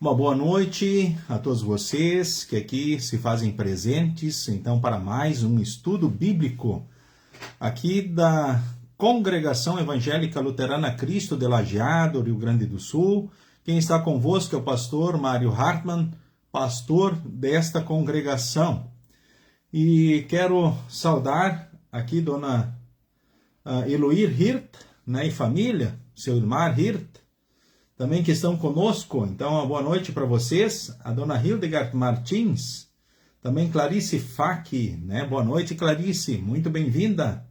Uma boa noite a todos vocês que aqui se fazem presentes, então, para mais um estudo bíblico aqui da Congregação Evangélica Luterana Cristo de Lajeado, Rio Grande do Sul. Quem está convosco é o pastor Mário Hartmann, pastor desta congregação. E quero saudar aqui dona Eloir Hirt, né, e família, seu irmão Hirt, também que estão conosco. Então, uma boa noite para vocês. A dona Hildegard Martins, também Clarice Fak, né? Boa noite, Clarice, muito bem-vinda.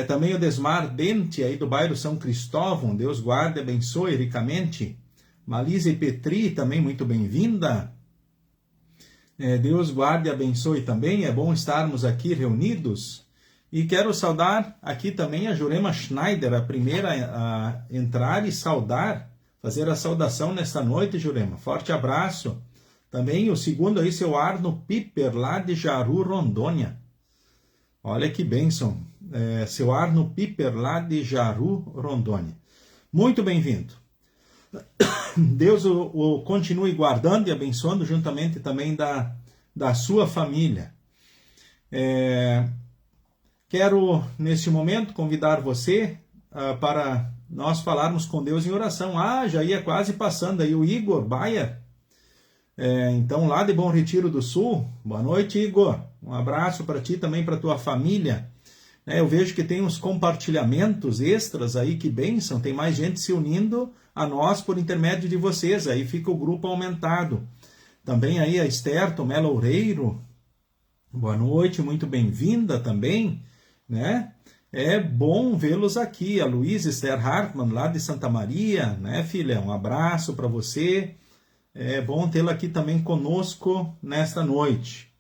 Também o Desmar Dente, aí do bairro São Cristóvão, Deus guarde e abençoe ricamente. Malise Petri, também muito bem-vinda. Deus guarde e abençoe também, é bom estarmos aqui reunidos. E quero saudar aqui também a Jurema Schneider, a primeira a entrar e saudar, fazer a saudação nesta noite, Jurema. Forte abraço. Também o segundo aí, seu Arno Piper, lá de Jaru, Rondônia. Olha que bênção. Seu Arno Piper, lá de Jaru, Rondônia. Muito bem-vindo. Deus o continue guardando e abençoando, juntamente também da sua família. Quero, neste momento, convidar você para nós falarmos com Deus em oração. Já ia quase passando aí o Igor Bayer, então lá de Bom Retiro do Sul. Boa noite, Igor. Um abraço para ti também, para tua família. Eu vejo que tem uns compartilhamentos extras aí, que bênção. Tem mais gente se unindo a nós por intermédio de vocês. Aí fica o grupo aumentado. Também aí a Esther Tomé Loureiro. Boa noite, muito bem-vinda também, né? É bom vê-los aqui. A Luísa Esther Hartmann, lá de Santa Maria, né, filha? Um abraço para você. É bom tê-la aqui também conosco nesta noite.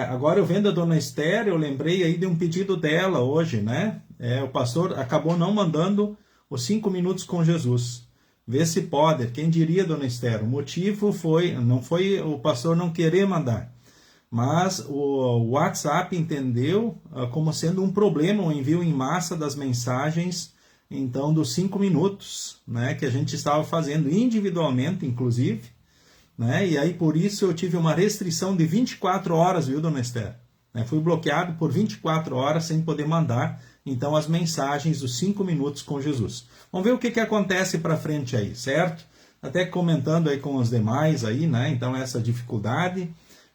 Agora eu vendo a dona Esther, eu lembrei aí de um pedido dela hoje, né? O pastor acabou não mandando os 5 minutos com Jesus. Vê se pode. Quem diria, dona Esther? O motivo não foi o pastor não querer mandar, mas o WhatsApp entendeu como sendo um problema o envio em massa das mensagens, então, dos 5 minutos, né, que a gente estava fazendo individualmente, inclusive, né, e aí por isso eu tive uma restrição de 24 horas, viu, dona Esther? Fui bloqueado por 24 horas sem poder mandar, então, as mensagens dos 5 minutos com Jesus. Vamos ver o que acontece para frente aí, certo? Até comentando aí com os demais aí, né, então essa dificuldade,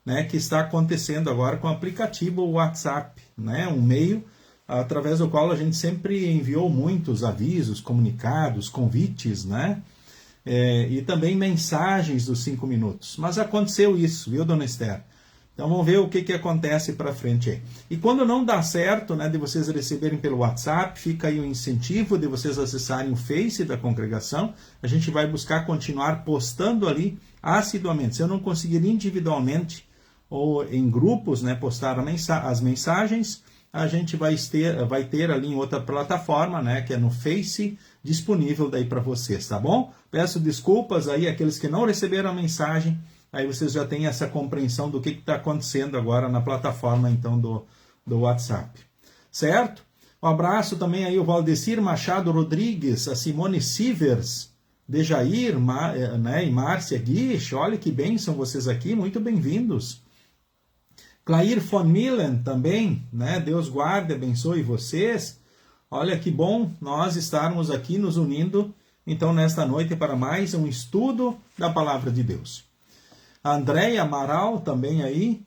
né, que está acontecendo agora com o aplicativo WhatsApp, né, um meio através do qual a gente sempre enviou muitos avisos, comunicados, convites, né, e também mensagens dos 5 minutos. Mas aconteceu isso, viu, dona Esther? Então vamos ver o que acontece para frente aí. E quando não dá certo, né, de vocês receberem pelo WhatsApp, fica aí o incentivo de vocês acessarem o Face da congregação. A gente vai buscar continuar postando ali assiduamente. Se eu não conseguir individualmente ou em grupos, né, postar as mensagens, a gente vai ter ali em outra plataforma, né, que é no Face, disponível daí para vocês, tá bom? Peço desculpas aí àqueles que não receberam a mensagem. Aí vocês já têm essa compreensão do que está acontecendo agora na plataforma, então, do WhatsApp. Certo? Um abraço também aí ao Valdecir Machado Rodrigues, a Simone Sivers, Dejair, né, e Márcia Guiche. Olha que bênção vocês aqui, muito bem-vindos. Clair von Millen também, né? Deus guarde, abençoe vocês. Olha que bom nós estarmos aqui nos unindo, então, nesta noite para mais um estudo da Palavra de Deus. A Andréia Amaral também aí,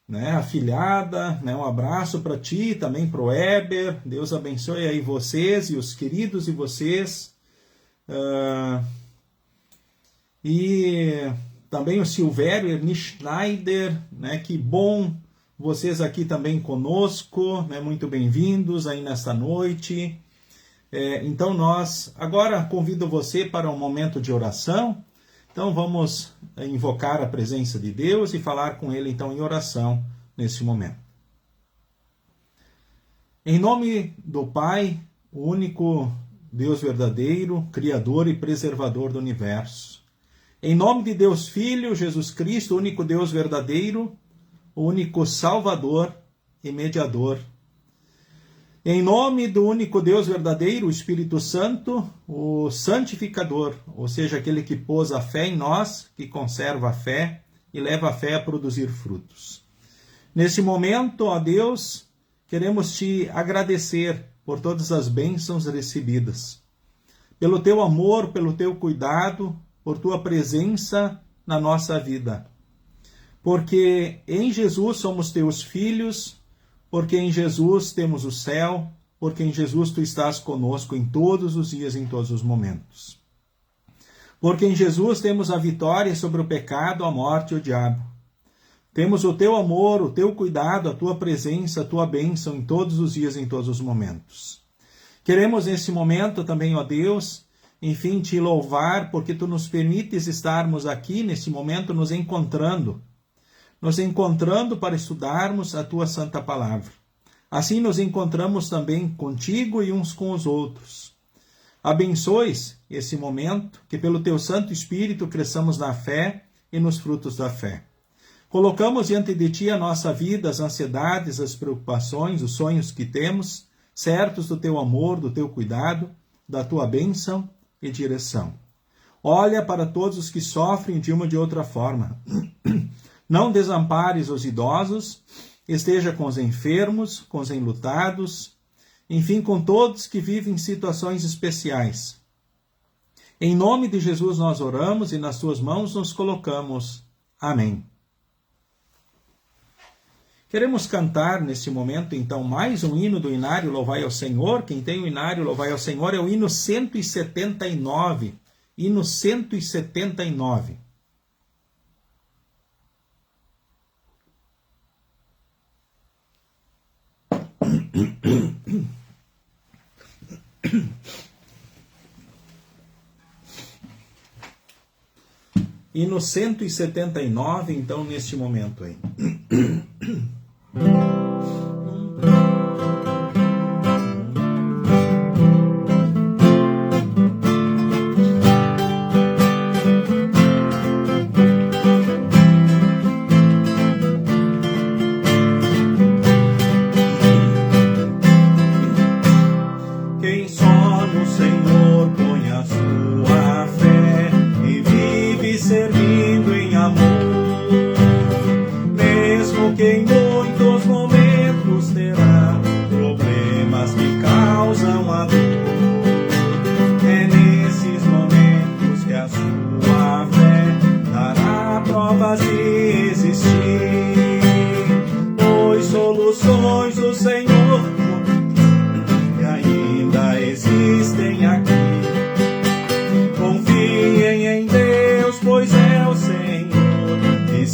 né, afilhada, né, um abraço para ti, também para o Weber, Deus abençoe aí vocês e os queridos de vocês, e também o Silvério Ernie Schneider, né, que bom vocês aqui também conosco, né, muito bem-vindos aí nesta noite. Então nós, agora convido você para um momento de oração. Então vamos invocar a presença de Deus e falar com Ele então em oração nesse momento. Em nome do Pai, o único Deus verdadeiro, Criador e Preservador do Universo. Em nome de Deus Filho, Jesus Cristo, o único Deus verdadeiro, o único Salvador e Mediador. Em nome do único Deus verdadeiro, o Espírito Santo, o santificador, ou seja, aquele que pôs a fé em nós, que conserva a fé e leva a fé a produzir frutos. Nesse momento, ó Deus, queremos te agradecer por todas as bênçãos recebidas, pelo teu amor, pelo teu cuidado, por tua presença na nossa vida. Porque em Jesus somos teus filhos, porque em Jesus temos o céu, porque em Jesus tu estás conosco em todos os dias, em todos os momentos. Porque em Jesus temos a vitória sobre o pecado, a morte e o diabo. Temos o teu amor, o teu cuidado, a tua presença, a tua bênção em todos os dias, em todos os momentos. Queremos nesse momento também, ó Deus, enfim, te louvar, porque tu nos permites estarmos aqui, nesse momento, nos encontrando para estudarmos a tua santa palavra. Assim nos encontramos também contigo e uns com os outros. Abençoes esse momento, que pelo teu Santo Espírito cresçamos na fé e nos frutos da fé. Colocamos diante de ti a nossa vida, as ansiedades, as preocupações, os sonhos que temos, certos do teu amor, do teu cuidado, da tua bênção e direção. Olha para todos os que sofrem de uma ou de outra forma. Não desampares os idosos, esteja com os enfermos, com os enlutados, enfim, com todos que vivem situações especiais. Em nome de Jesus nós oramos e nas tuas mãos nos colocamos. Amém. Queremos cantar neste momento, então, mais um hino do Inário Louvai ao Senhor. Quem tem o Inário Louvai ao Senhor é o hino 179. Hino 179. E no 179, então, neste momento aí. Quem só no Senhor põe a sua fé e vive servindo em amor, mesmo que em muitos momentos terá problemas que causam a dor. É nesses momentos que a sua fé dará provas de existir, pois soluções do Senhor existem aqui. Confiem em Deus, pois é o Senhor que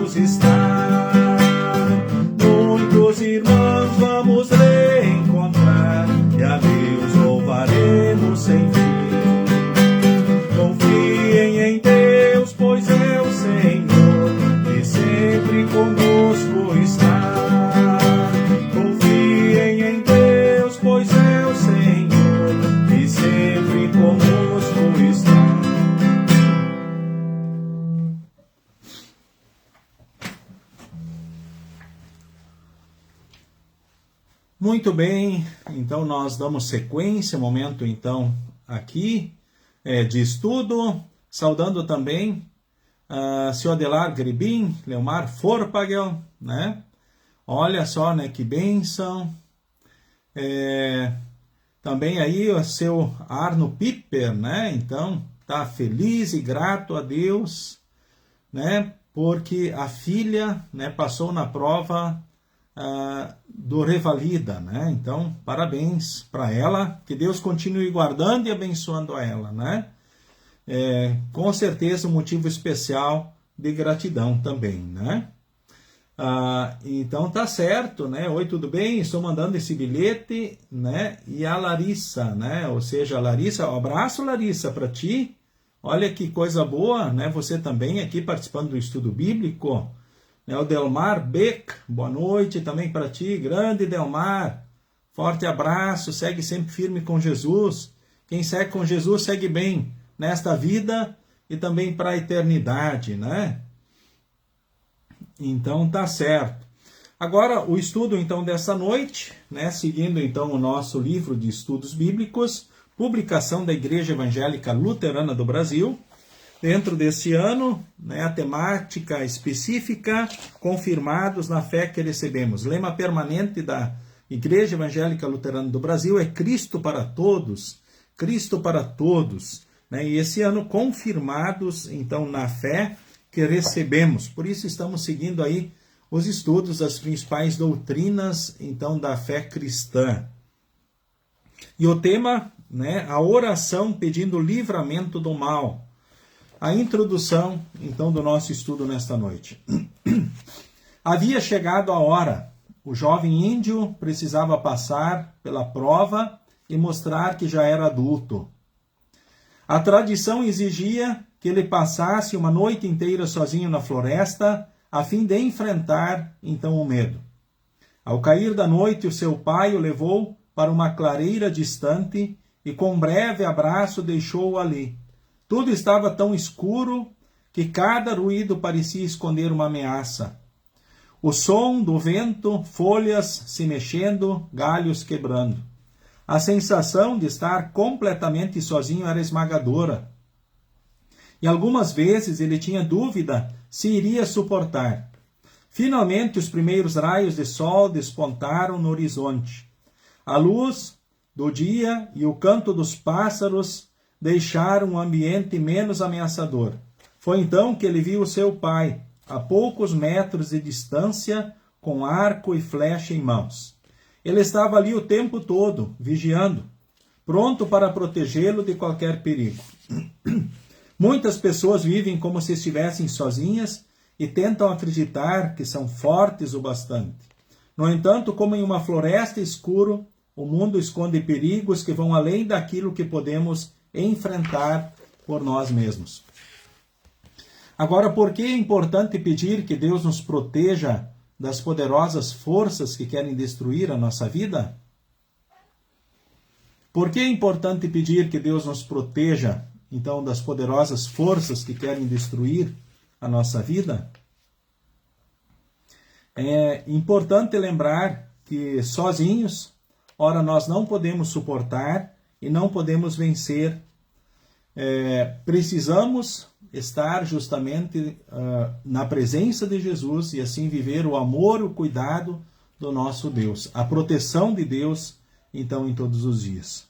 Deus está. Muitos irmãos vamos reencontrar e a Deus louvaremos sem fim. Confiem em Deus, pois é o Senhor que sempre conosco está. Confiem em Deus, pois é o Senhor que sempre conosco está. Muito bem, então nós damos sequência, momento então aqui de estudo, saudando também Sr. Adelar Gribin, Leomar Forpagel, né? Olha só, né, que bênção. Também aí o seu Arno Piper, né? Então, tá feliz e grato a Deus, né? Porque a filha, né, passou na prova do Revalida, né? Então, parabéns para ela, que Deus continue guardando e abençoando a ela, né? Com certeza um motivo especial de gratidão também, né? Então tá certo, né? Oi, tudo bem? Estou mandando esse bilhete, né? E a Larissa, né? Ou seja, a Larissa, um abraço, Larissa, para ti. Olha que coisa boa, né? Você também aqui participando do estudo bíblico. O Delmar Beck, boa noite também para ti, grande Delmar, forte abraço, segue sempre firme com Jesus, quem segue com Jesus segue bem nesta vida e também para a eternidade, né? Então tá certo. Agora o estudo então dessa noite, né, seguindo então o nosso livro de estudos bíblicos, publicação da Igreja Evangélica Luterana do Brasil. Dentro desse ano, né, a temática específica, confirmados na fé que recebemos. Lema permanente da Igreja Evangélica Luterana do Brasil é Cristo para todos, Cristo para todos. Né? E esse ano, confirmados, então, na fé que recebemos. Por isso, estamos seguindo aí os estudos das principais doutrinas, então, da fé cristã. E o tema, né, a oração pedindo livramento do mal. A introdução, então, do nosso estudo nesta noite. Havia chegado a hora. O jovem índio precisava passar pela prova e mostrar que já era adulto. A tradição exigia que ele passasse uma noite inteira sozinho na floresta, a fim de enfrentar, então, o medo. Ao cair da noite, o seu pai o levou para uma clareira distante e, com um breve abraço, deixou-o ali. Tudo estava tão escuro que cada ruído parecia esconder uma ameaça. O som do vento, folhas se mexendo, galhos quebrando. A sensação de estar completamente sozinho era esmagadora. E algumas vezes ele tinha dúvida se iria suportar. Finalmente, os primeiros raios de sol despontaram no horizonte. A luz do dia e o canto dos pássaros deixaram o ambiente menos ameaçador. Foi então que ele viu seu pai, a poucos metros de distância, com arco e flecha em mãos. Ele estava ali o tempo todo, vigiando, pronto para protegê-lo de qualquer perigo. Muitas pessoas vivem como se estivessem sozinhas e tentam acreditar que são fortes o bastante. No entanto, como em uma floresta escura, o mundo esconde perigos que vão além daquilo que podemos enfrentar por nós mesmos. Agora, por que é importante pedir que Deus nos proteja das poderosas forças que querem destruir a nossa vida? Por que é importante pedir que Deus nos proteja, então, das poderosas forças que querem destruir a nossa vida? É importante lembrar que sozinhos, ora, nós não podemos suportar e não podemos vencer. Precisamos estar justamente na presença de Jesus e assim viver o amor, o cuidado do nosso Deus, a proteção de Deus, então, em todos os dias.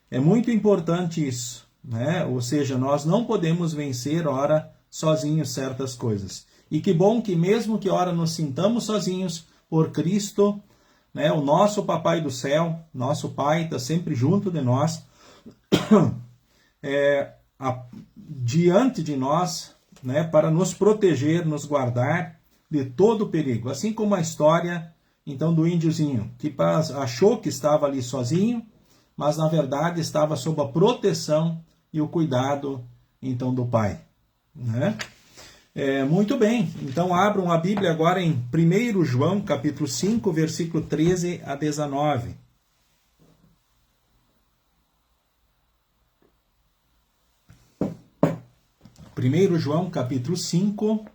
É muito importante isso, né? Ou seja, nós não podemos vencer, ora, sozinhos certas coisas. E que bom que mesmo que, ora, nos sintamos sozinhos, por Cristo, né, o nosso Papai do céu, nosso Pai, está sempre junto de nós, diante de nós, né, para nos proteger, nos guardar de todo o perigo. Assim como a história, então, do índiozinho, que achou que estava ali sozinho, mas na verdade estava sob a proteção e o cuidado, então, do Pai. Né? Muito bem, então abram a Bíblia agora em 1 João, capítulo 5, versículo 13 a 19. 1 João, capítulo 5,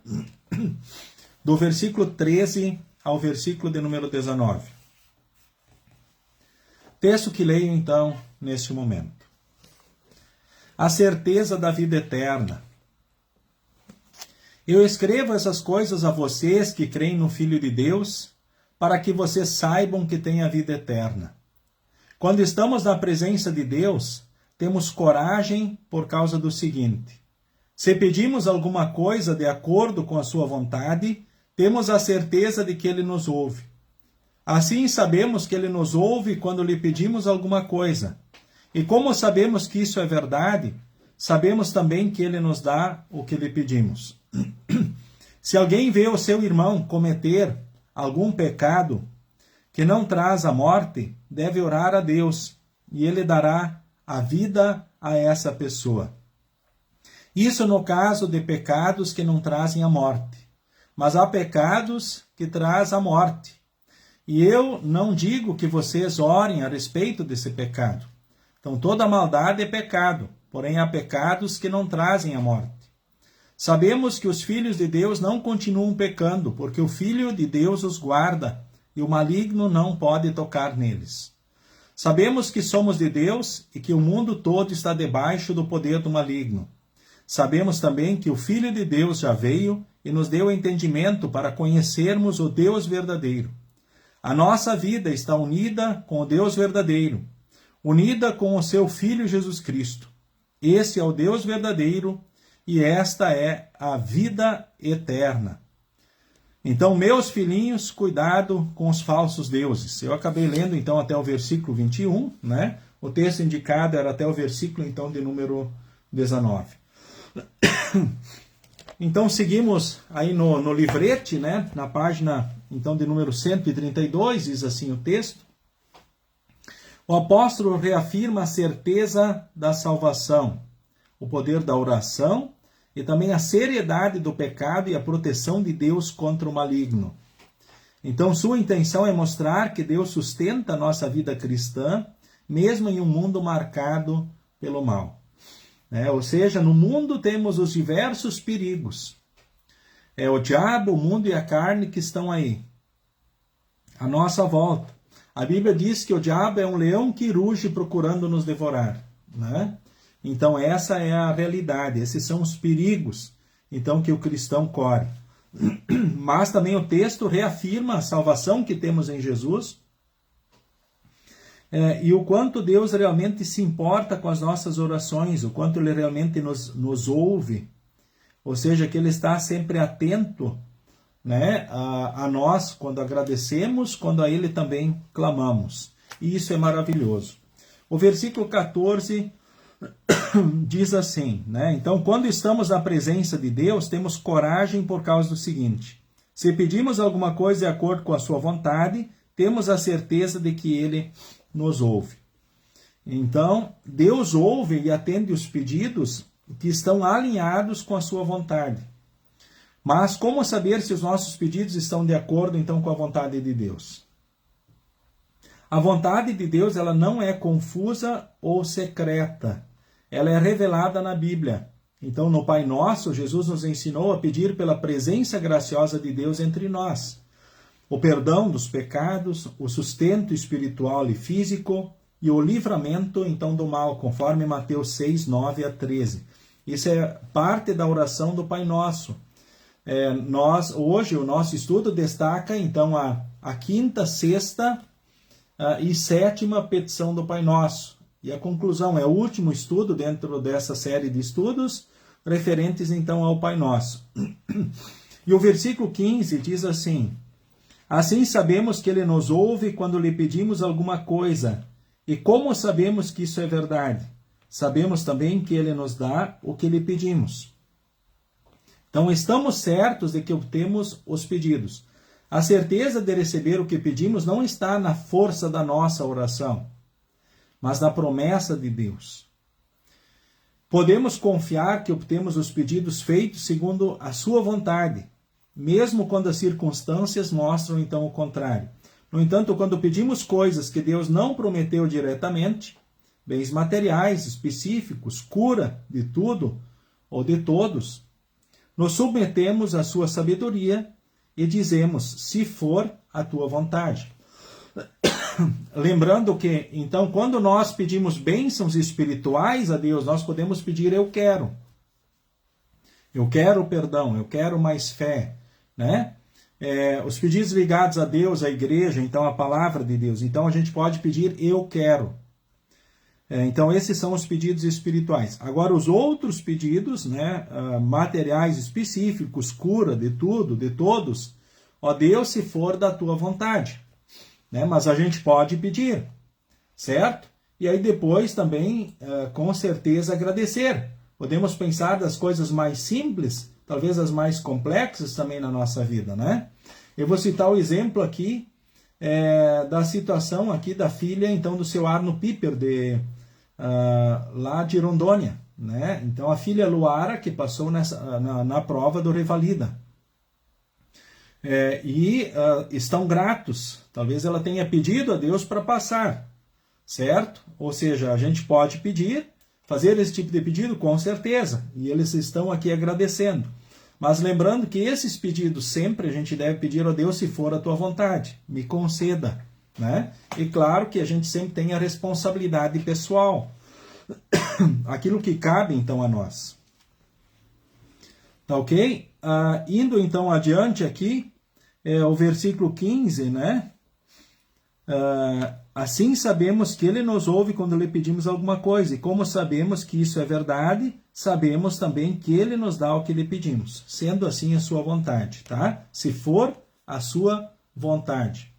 do versículo 13 ao versículo de número 19. Texto que leio, então, neste momento. A certeza da vida eterna. Eu escrevo essas coisas a vocês que creem no Filho de Deus, para que vocês saibam que têm a vida eterna. Quando estamos na presença de Deus, temos coragem por causa do seguinte: se pedimos alguma coisa de acordo com a sua vontade, temos a certeza de que Ele nos ouve. Assim sabemos que Ele nos ouve quando lhe pedimos alguma coisa. E como sabemos que isso é verdade, sabemos também que Ele nos dá o que lhe pedimos. Se alguém vê o seu irmão cometer algum pecado que não traz a morte, deve orar a Deus, e Ele dará a vida a essa pessoa. Isso no caso de pecados que não trazem a morte. Mas há pecados que trazem a morte. E eu não digo que vocês orem a respeito desse pecado. Então toda maldade é pecado, porém há pecados que não trazem a morte. Sabemos que os filhos de Deus não continuam pecando, porque o Filho de Deus os guarda, e o maligno não pode tocar neles. Sabemos que somos de Deus e que o mundo todo está debaixo do poder do maligno. Sabemos também que o Filho de Deus já veio e nos deu entendimento para conhecermos o Deus verdadeiro. A nossa vida está unida com o Deus verdadeiro, unida com o seu Filho Jesus Cristo. Esse é o Deus verdadeiro e esta é a vida eterna. Então, meus filhinhos, cuidado com os falsos deuses. Eu acabei lendo, então, até o versículo 21, né? O texto indicado era até o versículo, então, de número 19. Então seguimos aí no livrete, né? Na página então de número 132, diz assim o texto. O apóstolo reafirma a certeza da salvação, o poder da oração e também a seriedade do pecado e a proteção de Deus contra o maligno. Então sua intenção é mostrar que Deus sustenta a nossa vida cristã, mesmo em um mundo marcado pelo mal. Ou seja, no mundo temos os diversos perigos. É o diabo, o mundo e a carne que estão aí, à nossa volta. A Bíblia diz que o diabo é um leão que ruge procurando nos devorar. Né? Então essa é a realidade, esses são os perigos então, que o cristão corre. Mas também o texto reafirma a salvação que temos em Jesus, e o quanto Deus realmente se importa com as nossas orações, o quanto Ele realmente nos ouve, ou seja, que Ele está sempre atento, né, a nós quando agradecemos, quando a Ele também clamamos. E isso é maravilhoso. O versículo 14 diz assim, né? Então, quando estamos na presença de Deus, temos coragem por causa do seguinte: se pedimos alguma coisa de acordo com a sua vontade, temos a certeza de que Ele nos ouve. Então, Deus ouve e atende os pedidos que estão alinhados com a sua vontade. Mas como saber se os nossos pedidos estão de acordo, então, com a vontade de Deus? A vontade de Deus, ela não é confusa ou secreta. Ela é revelada na Bíblia. Então, no Pai Nosso, Jesus nos ensinou a pedir pela presença graciosa de Deus entre nós. O perdão dos pecados, o sustento espiritual e físico e o livramento, então, do mal, conforme Mateus 6, 9 a 13. Isso é parte da oração do Pai Nosso. Hoje, o nosso estudo destaca, então, a quinta, sexta e sétima petição do Pai Nosso. E a conclusão é o último estudo dentro dessa série de estudos, referentes, então, ao Pai Nosso. E o versículo 15 diz assim: assim sabemos que Ele nos ouve quando lhe pedimos alguma coisa. E como sabemos que isso é verdade? Sabemos também que Ele nos dá o que lhe pedimos. Então, estamos certos de que obtemos os pedidos. A certeza de receber o que pedimos não está na força da nossa oração, mas na promessa de Deus. Podemos confiar que obtemos os pedidos feitos segundo a sua vontade, mesmo quando as circunstâncias mostram então o contrário. No entanto, quando pedimos coisas que Deus não prometeu diretamente, bens materiais específicos, cura de tudo ou de todos, nos submetemos à sua sabedoria e dizemos, se for a tua vontade. Lembrando que, então, quando nós pedimos bênçãos espirituais a Deus, nós podemos pedir eu quero. Eu quero perdão, eu quero mais fé, né? Os pedidos ligados a Deus, à igreja, então a palavra de Deus. Então a gente pode pedir eu quero. Então esses são os pedidos espirituais. Agora os outros pedidos, né, materiais específicos, cura de tudo, de todos, ó Deus, se for da tua vontade. Né? Mas a gente pode pedir, certo? E aí depois também, com certeza, agradecer. Podemos pensar das coisas mais simples, talvez as mais complexas também na nossa vida, né? Eu vou citar o exemplo aqui da situação aqui da filha, então, do seu Arno Piper, lá de Rondônia, né? Então, a filha Luara, que passou na prova do Revalida. Estão gratos. Talvez ela tenha pedido a Deus para passar, certo? Ou seja, a gente pode pedir, fazer esse tipo de pedido com certeza, e eles estão aqui agradecendo. Mas lembrando que esses pedidos sempre a gente deve pedir a Deus se for a tua vontade, me conceda, né? E claro que a gente sempre tem a responsabilidade pessoal, aquilo que cabe então a nós. Tá ok? Indo então adiante aqui, o versículo 15, né? Assim sabemos que Ele nos ouve quando lhe pedimos alguma coisa, e como sabemos que isso é verdade, sabemos também que Ele nos dá o que lhe pedimos, sendo assim a sua vontade, tá? Se for a sua vontade.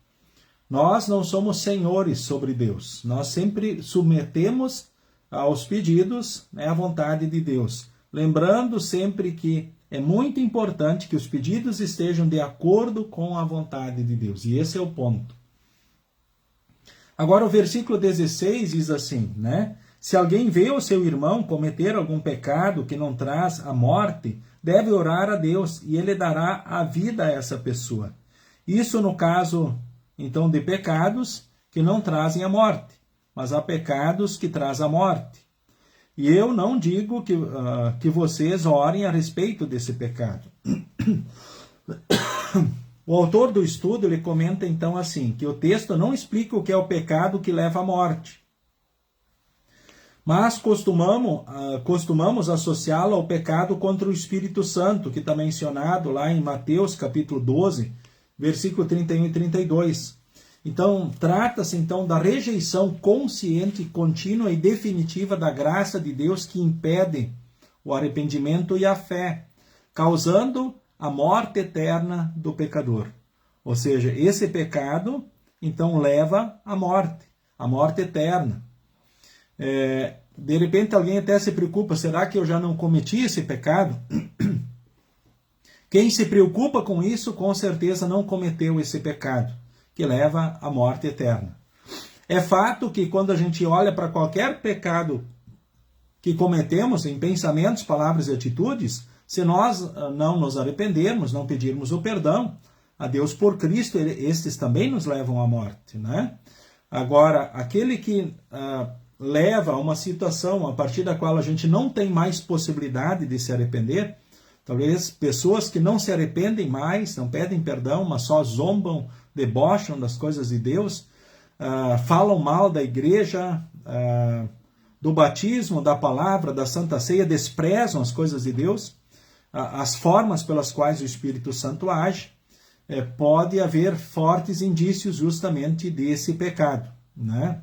Nós não somos senhores sobre Deus, nós sempre submetemos aos pedidos, né, à vontade de Deus. Lembrando sempre que é muito importante que os pedidos estejam de acordo com a vontade de Deus, e esse é o ponto. Agora o versículo 16 diz assim, né? Se alguém vê o seu irmão cometer algum pecado que não traz a morte, deve orar a Deus e Ele dará a vida a essa pessoa. Isso no caso, então, de pecados que não trazem a morte, mas há pecados que trazem a morte. E eu não digo que vocês orem a respeito desse pecado. O autor do estudo ele comenta então assim, que o texto não explica o que é o pecado que leva à morte, mas costumamos associá-lo ao pecado contra o Espírito Santo, que está mencionado lá em Mateus capítulo 12, versículo 31 e 32. Então, trata-se então da rejeição consciente, contínua e definitiva da graça de Deus que impede o arrependimento e a fé, causando a morte eterna do pecador. Ou seja, esse pecado, então, leva à morte eterna. De repente alguém até se preocupa, será que eu já não cometi esse pecado? Quem se preocupa com isso, com certeza não cometeu esse pecado, que leva à morte eterna. É fato que quando a gente olha para qualquer pecado que cometemos em pensamentos, palavras e atitudes, se nós não nos arrependermos, não pedirmos o perdão a Deus por Cristo, estes também nos levam à morte, né? Agora, aquele que leva a uma situação a partir da qual a gente não tem mais possibilidade de se arrepender, talvez pessoas que não se arrependem mais, não pedem perdão, mas só zombam, debocham das coisas de Deus, falam mal da igreja, do batismo, da palavra, da Santa Ceia, desprezam as coisas de Deus, as formas pelas quais o Espírito Santo age, pode haver fortes indícios justamente desse pecado, né?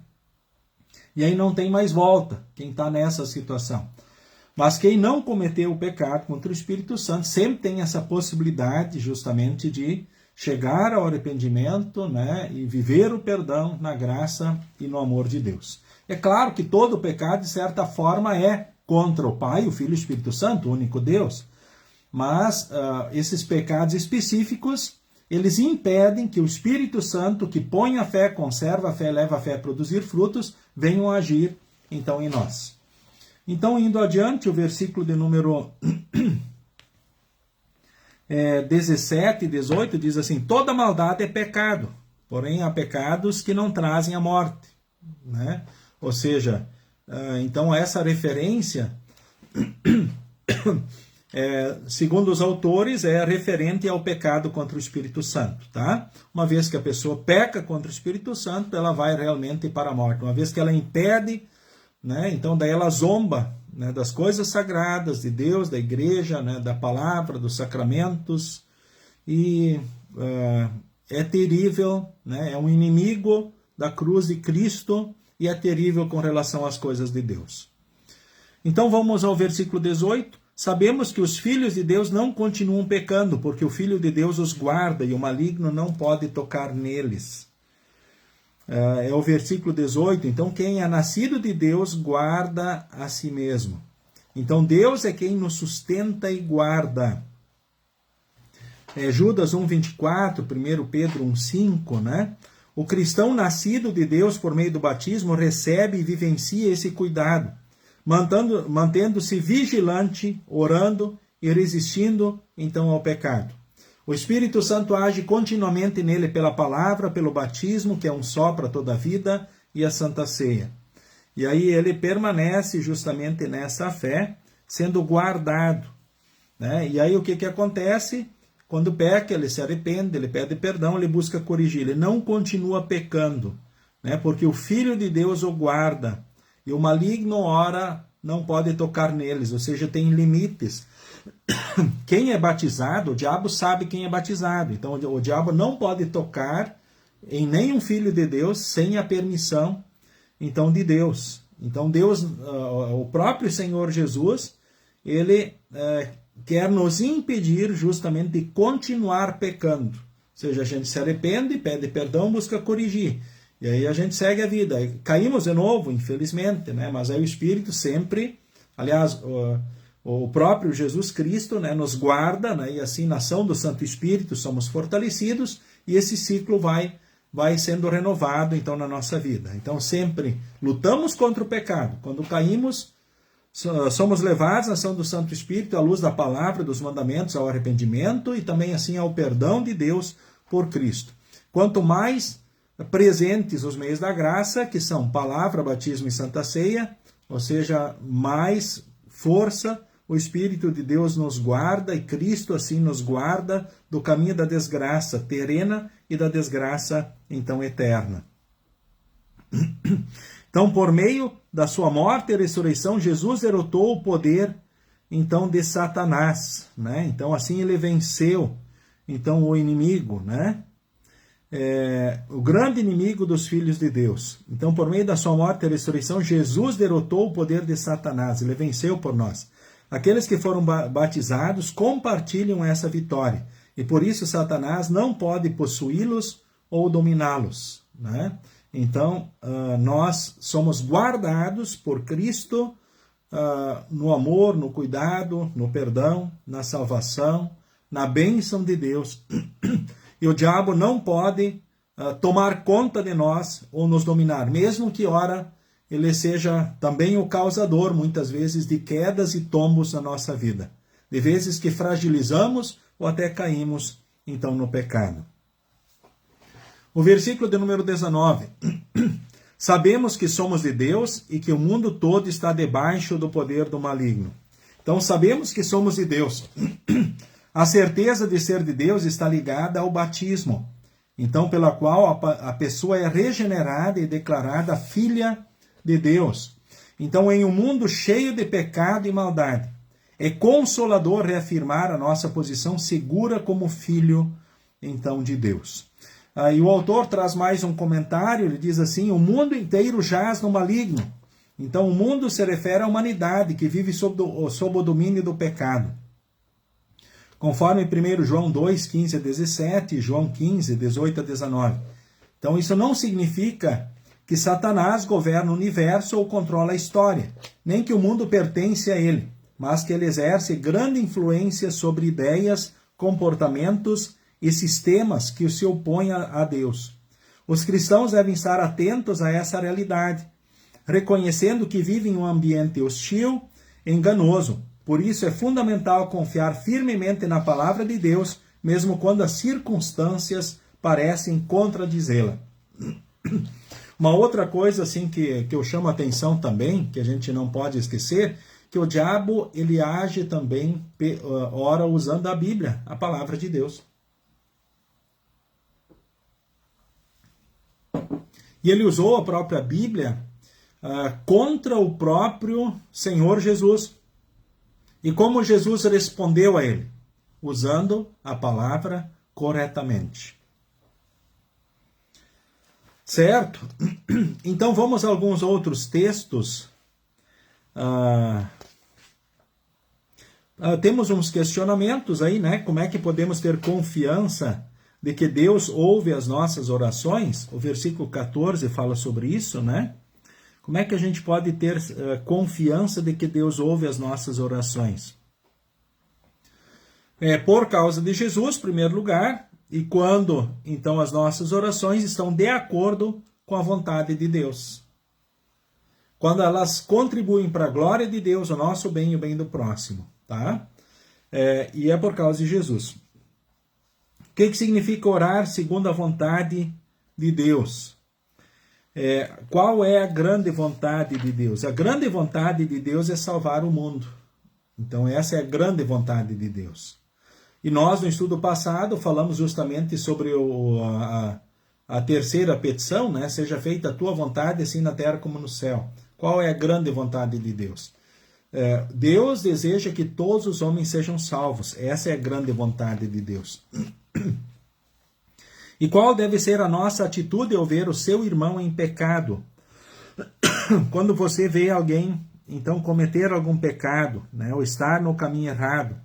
E aí não tem mais volta quem está nessa situação. Mas quem não cometeu o pecado contra o Espírito Santo sempre tem essa possibilidade justamente de chegar ao arrependimento, né, e viver o perdão na graça e no amor de Deus. É claro que todo pecado, de certa forma, é contra o Pai, o Filho e o Espírito Santo, o único Deus. mas esses pecados específicos, eles impedem que o Espírito Santo, que põe a fé, conserva a fé, leva a fé a produzir frutos, venham a agir, então, em nós. Então, indo adiante, o versículo de número 17 e 18 diz assim: toda maldade é pecado, porém há pecados que não trazem a morte. Né? Ou seja, então essa referência, segundo os autores, é referente ao pecado contra o Espírito Santo. Tá? Uma vez que a pessoa peca contra o Espírito Santo, ela vai realmente para a morte. Uma vez que ela impede, né, então daí ela zomba, né, das coisas sagradas de Deus, da igreja, né, da palavra, dos sacramentos, e é terrível, né, é um inimigo da cruz de Cristo e é terrível com relação às coisas de Deus. Então vamos ao versículo 18. Sabemos que os filhos de Deus não continuam pecando, porque o Filho de Deus os guarda e o maligno não pode tocar neles. É o versículo 18. Então, quem é nascido de Deus guarda a si mesmo. Então, Deus é quem nos sustenta e guarda. Judas 1,24, 1 Pedro 1,5, né? O cristão nascido de Deus por meio do batismo recebe e vivencia esse cuidado, mantendo-se vigilante, orando e resistindo, então, ao pecado. O Espírito Santo age continuamente nele pela palavra, pelo batismo, que é um só para toda a vida, e a Santa Ceia. E aí ele permanece justamente nessa fé, sendo guardado. Né? E aí o que acontece? Quando peca, ele se arrepende, ele pede perdão, ele busca corrigir. Ele não continua pecando, né? Porque o Filho de Deus o guarda. E o maligno, ora, não pode tocar neles, ou seja, tem limites. Quem é batizado, o diabo sabe quem é batizado. Então o diabo não pode tocar em nenhum filho de Deus sem a permissão, então, de Deus. Então Deus, o próprio Senhor Jesus, ele quer nos impedir justamente de continuar pecando. Ou seja, a gente se arrepende, pede perdão, busca corrigir. E aí a gente segue a vida. Caímos de novo, infelizmente, né? Mas aí o Espírito sempre, aliás, o próprio Jesus Cristo, né, nos guarda, né, e assim na ação do Santo Espírito somos fortalecidos, e esse ciclo vai sendo renovado então na nossa vida. Então sempre lutamos contra o pecado. Quando caímos, somos levados na ação do Santo Espírito, à luz da palavra, dos mandamentos, ao arrependimento e também assim ao perdão de Deus por Cristo. Quanto mais presentes os meios da graça, que são palavra, batismo e Santa Ceia, ou seja, mais força o Espírito de Deus nos guarda, e Cristo assim nos guarda do caminho da desgraça terrena e da desgraça, então, eterna. Então, por meio da sua morte e ressurreição, Jesus derrotou o poder, então, de Satanás, né? Então, assim, ele venceu, então, o inimigo, né? O grande inimigo dos filhos de Deus. Então, por meio da sua morte e ressurreição, Jesus derrotou o poder de Satanás, ele venceu por nós. Aqueles que foram batizados compartilham essa vitória, e por isso Satanás não pode possuí-los ou dominá-los, né? Então, nós somos guardados por Cristo no amor, no cuidado, no perdão, na salvação, na bênção de Deus. E o diabo não pode tomar conta de nós ou nos dominar, mesmo que, ora, ele seja também o causador, muitas vezes, de quedas e tombos na nossa vida. De vezes que fragilizamos ou até caímos, então, no pecado. O versículo de número 19. Sabemos que somos de Deus e que o mundo todo está debaixo do poder do maligno. Então, sabemos que somos de Deus. A certeza de ser de Deus está ligada ao batismo, então, pela qual a pessoa é regenerada e declarada filha de Deus. Então, em um mundo cheio de pecado e maldade, é consolador reafirmar a nossa posição segura como filho, então, de Deus. E o autor traz mais um comentário, ele diz assim: o mundo inteiro jaz no maligno. Então, o mundo se refere à humanidade que vive sob o domínio do pecado. Conforme 1 João 2, 15 a 17, João 15, 18 a 19. Então, isso não significa que Satanás governa o universo ou controla a história, nem que o mundo pertence a ele. mas que ele exerce grande influência sobre ideias, comportamentos e sistemas que se opõem a Deus. Os cristãos devem estar atentos a essa realidade, reconhecendo que vivem em um ambiente hostil, enganoso. Por isso é fundamental confiar firmemente na palavra de Deus, mesmo quando as circunstâncias parecem contradizê-la. Uma outra coisa assim que eu chamo a atenção também, que a gente não pode esquecer, que o diabo ele age também, ora usando a Bíblia, a palavra de Deus. E ele usou a própria Bíblia contra o próprio Senhor Jesus. E como Jesus respondeu a ele? Usando a palavra corretamente. Certo? Então vamos a alguns outros textos. Temos uns questionamentos aí, né? Como é que podemos ter confiança de que Deus ouve as nossas orações? O versículo 14 fala sobre isso, né? Como é que a gente pode ter confiança de que Deus ouve as nossas orações? Por causa de Jesus, em primeiro lugar, e quando, então, as nossas orações estão de acordo com a vontade de Deus. Quando elas contribuem para a glória de Deus, o nosso bem e o bem do próximo, tá? E é por causa de Jesus. O que significa orar segundo a vontade de Deus? Qual é a grande vontade de Deus? A grande vontade de Deus é salvar o mundo. Então essa é a grande vontade de Deus. E nós, no estudo passado, falamos justamente sobre a terceira petição, né? Seja feita a tua vontade, assim na terra como no céu. Qual é a grande vontade de Deus? Deus deseja que todos os homens sejam salvos. Essa é a grande vontade de Deus. E qual deve ser a nossa atitude ao ver o seu irmão em pecado? Quando você vê alguém, então, cometer algum pecado, né, ou estar no caminho errado,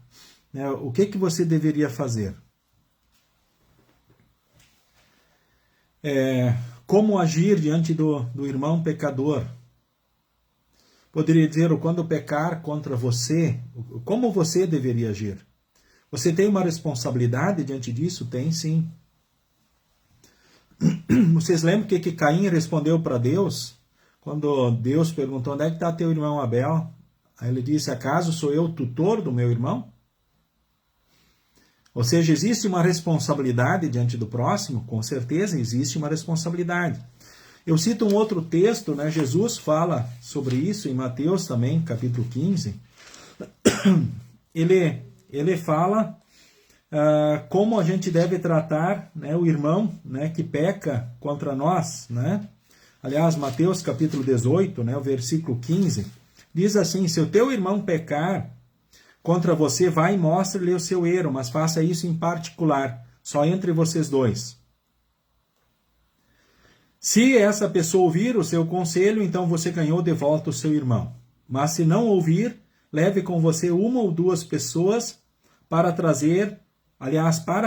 né, o que você deveria fazer? Como agir diante do irmão pecador? Poderia dizer, quando pecar contra você, como você deveria agir? Você tem uma responsabilidade diante disso? Tem sim. Vocês lembram o que Caim respondeu para Deus? Quando Deus perguntou, onde é que está teu irmão Abel? Aí ele disse, acaso sou eu tutor do meu irmão? Ou seja, existe uma responsabilidade diante do próximo? Com certeza existe uma responsabilidade. Eu cito um outro texto, né? Jesus fala sobre isso em Mateus também, capítulo 15. Ele fala como a gente deve tratar, né, o irmão, né, que peca contra nós, né? Aliás, Mateus capítulo 18, né, o versículo 15, diz assim, se o teu irmão pecar contra você, vai e mostre-lhe o seu erro, mas faça isso em particular, só entre vocês dois. Se essa pessoa ouvir o seu conselho, então você ganhou de volta o seu irmão. Mas se não ouvir, leve com você uma ou duas pessoas para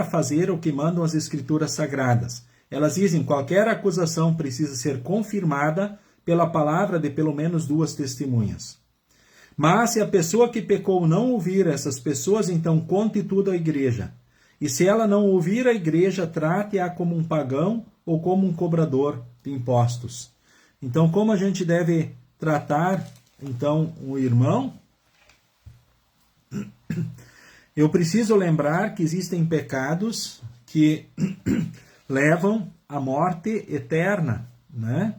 fazer o que mandam as Escrituras Sagradas. Elas dizem, qualquer acusação precisa ser confirmada pela palavra de pelo menos duas testemunhas. Mas se a pessoa que pecou não ouvir essas pessoas, então conte tudo à igreja. E se ela não ouvir a igreja, trate-a como um pagão ou como um cobrador de impostos. Então, como a gente deve tratar, então, o irmão? Eu preciso lembrar que existem pecados que levam à morte eterna, né?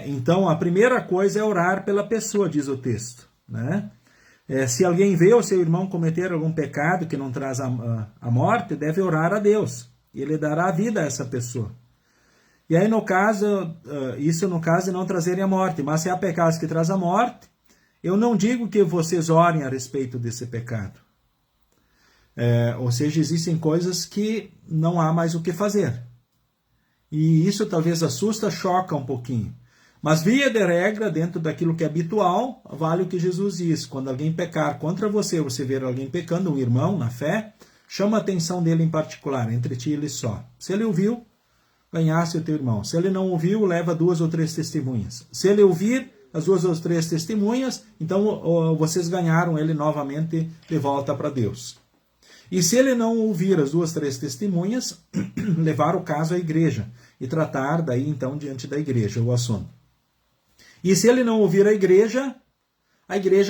Então, a primeira coisa é orar pela pessoa, diz o texto, né? Se alguém vê o seu irmão cometer algum pecado que não traz a morte, deve orar a Deus. E Ele dará vida a essa pessoa. E aí, no caso, isso no caso de não trazerem a morte. Mas se há pecados que trazem a morte, eu não digo que vocês orem a respeito desse pecado. Ou seja, existem coisas que não há mais o que fazer. E isso talvez assusta, choca um pouquinho. Mas via de regra, dentro daquilo que é habitual, vale o que Jesus diz. Quando alguém pecar contra você, você ver alguém pecando, um irmão na fé, chama a atenção dele em particular, entre ti e ele só. Se ele ouviu, ganhasse o teu irmão. Se ele não ouviu, leva 2 ou 3 testemunhas. Se ele ouvir, as 2 ou 3 testemunhas, então vocês ganharam ele novamente de volta para Deus. E se ele não ouvir as 2, 3 testemunhas, levar o caso à igreja e tratar daí então diante da igreja o assunto. E se ele não ouvir a igreja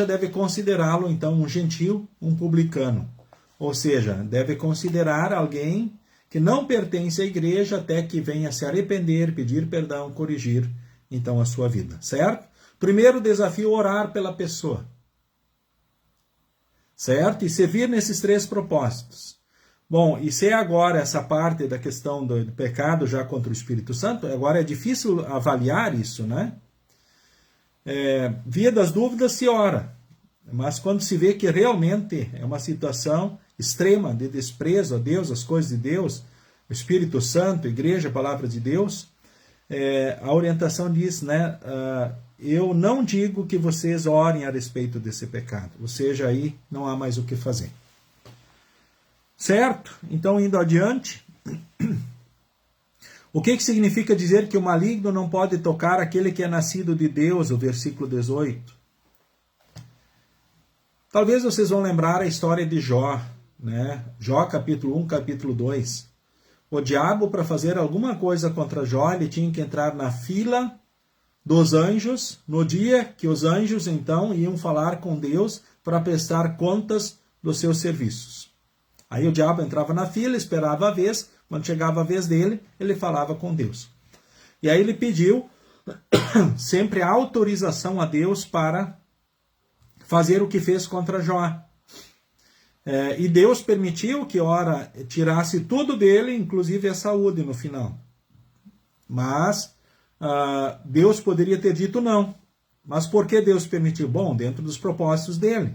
deve considerá-lo então um gentil, um publicano. Ou seja, deve considerar alguém que não pertence à igreja até que venha se arrepender, pedir perdão, corrigir então a sua vida, certo? Primeiro desafio, orar pela pessoa. Certo? E servir nesses 3 propósitos. Bom, e se agora essa parte da questão do pecado já contra o Espírito Santo, agora é difícil avaliar isso, né? Via das dúvidas se ora, mas quando se vê que realmente é uma situação extrema de desprezo a Deus, as coisas de Deus, o Espírito Santo, a igreja, a palavra de Deus, a orientação diz, né, eu não digo que vocês orem a respeito desse pecado, ou seja, aí não há mais o que fazer. Certo? Então, indo adiante, o que significa dizer que o maligno não pode tocar aquele que é nascido de Deus, o versículo 18? Talvez vocês vão lembrar a história de Jó, né? Jó capítulo 1, capítulo 2. O diabo, para fazer alguma coisa contra Jó, ele tinha que entrar na fila dos anjos, no dia que os anjos, então, iam falar com Deus para prestar contas dos seus serviços. Aí o diabo entrava na fila, esperava a vez, quando chegava a vez dele, ele falava com Deus. E aí ele pediu sempre a autorização a Deus para fazer o que fez contra Jó. E Deus permitiu que, ora, tirasse tudo dele, inclusive a saúde no final. Mas Deus poderia ter dito não. Mas por que Deus permitiu? Bom, dentro dos propósitos dele.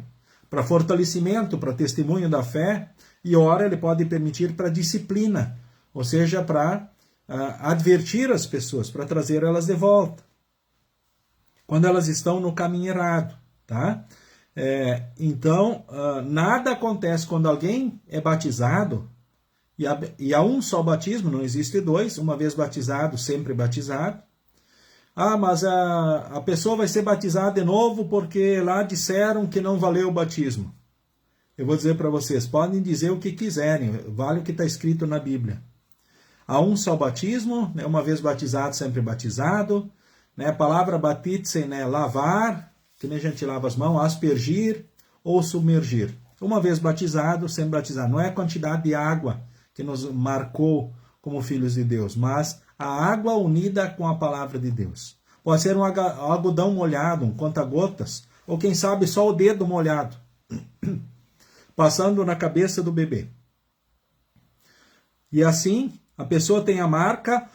Para fortalecimento, para testemunho da fé. E ora, ele pode permitir para disciplina. Ou seja, para advertir as pessoas, para trazer elas de volta. Quando elas estão no caminho errado. Tá? Então, nada acontece quando alguém é batizado, e há um só batismo, não existe 2, uma vez batizado, sempre batizado. Mas a pessoa vai ser batizada de novo porque lá disseram que não valeu o batismo. Eu vou dizer para vocês, podem dizer o que quiserem, vale o que está escrito na Bíblia. Há um só batismo, né, uma vez batizado, sempre batizado. Né, a palavra batizem, né, lavar, que nem a gente lava as mãos, aspergir ou submergir. Uma vez batizado, sempre batizado. Não é a quantidade de água que nos marcou como filhos de Deus, mas a água unida com a palavra de Deus. Pode ser um algodão molhado, um conta-gotas, ou quem sabe só o dedo molhado, passando na cabeça do bebê. E assim, a pessoa tem a marca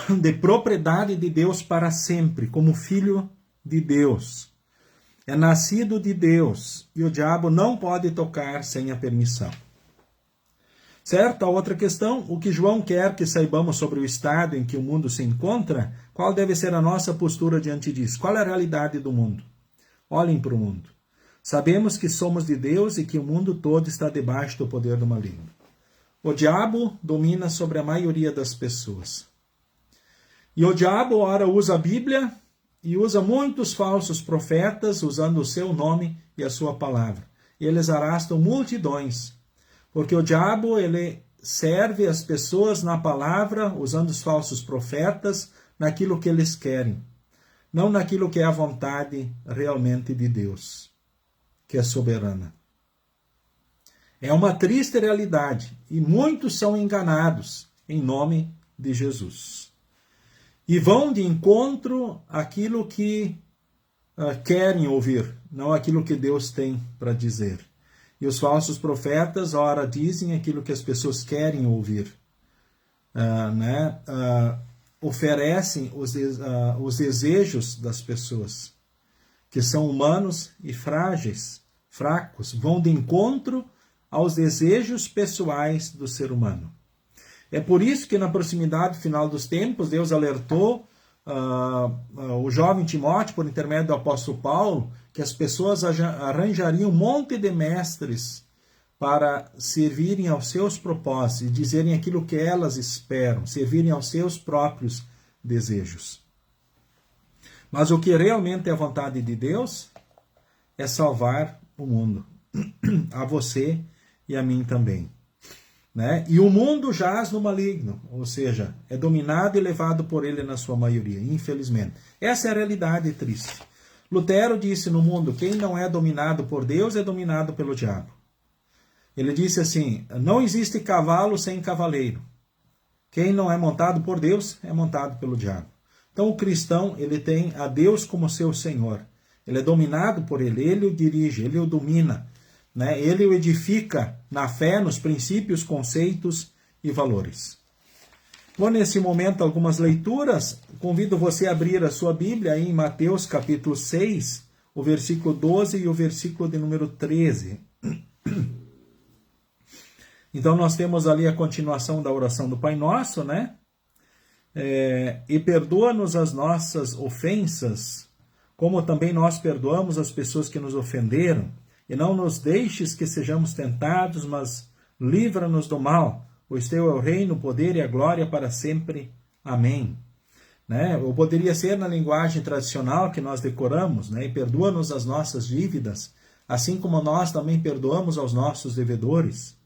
de propriedade de Deus para sempre, como filho de Deus. É nascido de Deus e o diabo não pode tocar sem a permissão. Certo? A outra questão, o que João quer que saibamos sobre o estado em que o mundo se encontra, qual deve ser a nossa postura diante disso? Qual é a realidade do mundo? Olhem para o mundo. Sabemos que somos de Deus e que o mundo todo está debaixo do poder do maligno. O diabo domina sobre a maioria das pessoas. E o diabo, ora, usa a Bíblia e usa muitos falsos profetas usando o seu nome e a sua palavra. E eles arrastam multidões, porque o diabo ele serve as pessoas na palavra, usando os falsos profetas, naquilo que eles querem, não naquilo que é a vontade realmente de Deus, que é soberana. É uma triste realidade, e muitos são enganados em nome de Jesus. E vão de encontro àquilo que querem ouvir, não aquilo que Deus tem para dizer. E os falsos profetas, ora, dizem aquilo que as pessoas querem ouvir. Oferecem os desejos das pessoas, que são humanos e frágeis, fracos, vão de encontro aos desejos pessoais do ser humano. É por isso que na proximidade final dos tempos, Deus alertou o jovem Timóteo, por intermédio do apóstolo Paulo, que as pessoas arranjariam um monte de mestres para servirem aos seus propósitos e dizerem aquilo que elas esperam, servirem aos seus próprios desejos. Mas o que realmente é a vontade de Deus é salvar o mundo, a você e a mim também. Né? E o mundo jaz no maligno, ou seja, é dominado e levado por ele na sua maioria, infelizmente. Essa é a realidade triste. Lutero disse no mundo, quem não é dominado por Deus é dominado pelo diabo. Ele disse assim, não existe cavalo sem cavaleiro. Quem não é montado por Deus é montado pelo diabo. Então o cristão, ele tem a Deus como seu Senhor. Ele é dominado por ele o dirige, ele o domina. Né? Ele o edifica na fé, nos princípios, conceitos e valores. Vou nesse momento algumas leituras. Convido você a abrir a sua Bíblia aí em Mateus capítulo 6, o versículo 12 e o versículo de número 13. Então nós temos ali a continuação da oração do Pai Nosso, né? E perdoa-nos as nossas ofensas, como também nós perdoamos as pessoas que nos ofenderam. E não nos deixes que sejamos tentados, mas livra-nos do mal, pois teu é o reino, o poder e a glória para sempre. Amém. Né? Ou poderia ser na linguagem tradicional que nós decoramos, né? E perdoa-nos as nossas dívidas, assim como nós também perdoamos aos nossos devedores.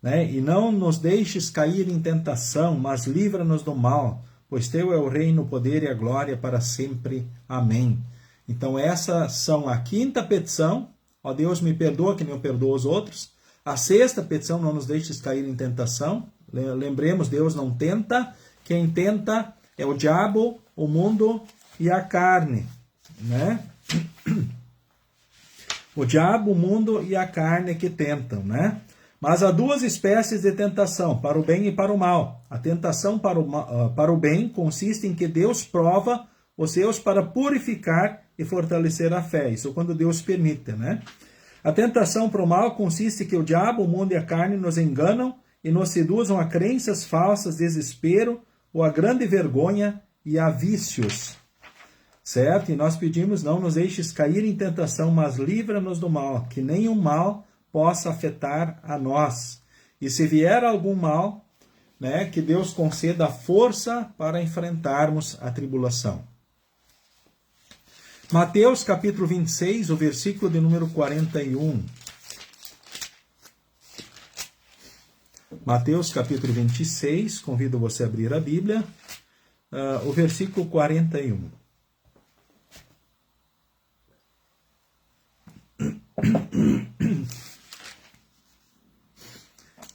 Né? E não nos deixes cair em tentação, mas livra-nos do mal, pois teu é o reino, o poder e a glória para sempre. Amém. Então essas são a quinta petição, ó Deus, me perdoa que nem eu perdoo os outros. A sexta petição, não nos deixes cair em tentação. Lembremos, Deus não tenta, quem tenta é o diabo, o mundo e a carne. Né? O diabo, o mundo e a carne que tentam, né? Mas há duas espécies de tentação, para o bem e para o mal. A tentação para o bem consiste em que Deus prova os seus para purificar e fortalecer a fé. Isso quando Deus permite, né? A tentação para o mal consiste em que o diabo, o mundo e a carne nos enganam e nos seduzam a crenças falsas, desespero ou a grande vergonha e a vícios. Certo? E nós pedimos, não nos deixes cair em tentação, mas livra-nos do mal, que nenhum mal possa afetar a nós. E se vier algum mal, né, que Deus conceda força para enfrentarmos a tribulação. Mateus capítulo 26, o versículo de número 41. Mateus capítulo 26, convido você a abrir a Bíblia, o versículo 41.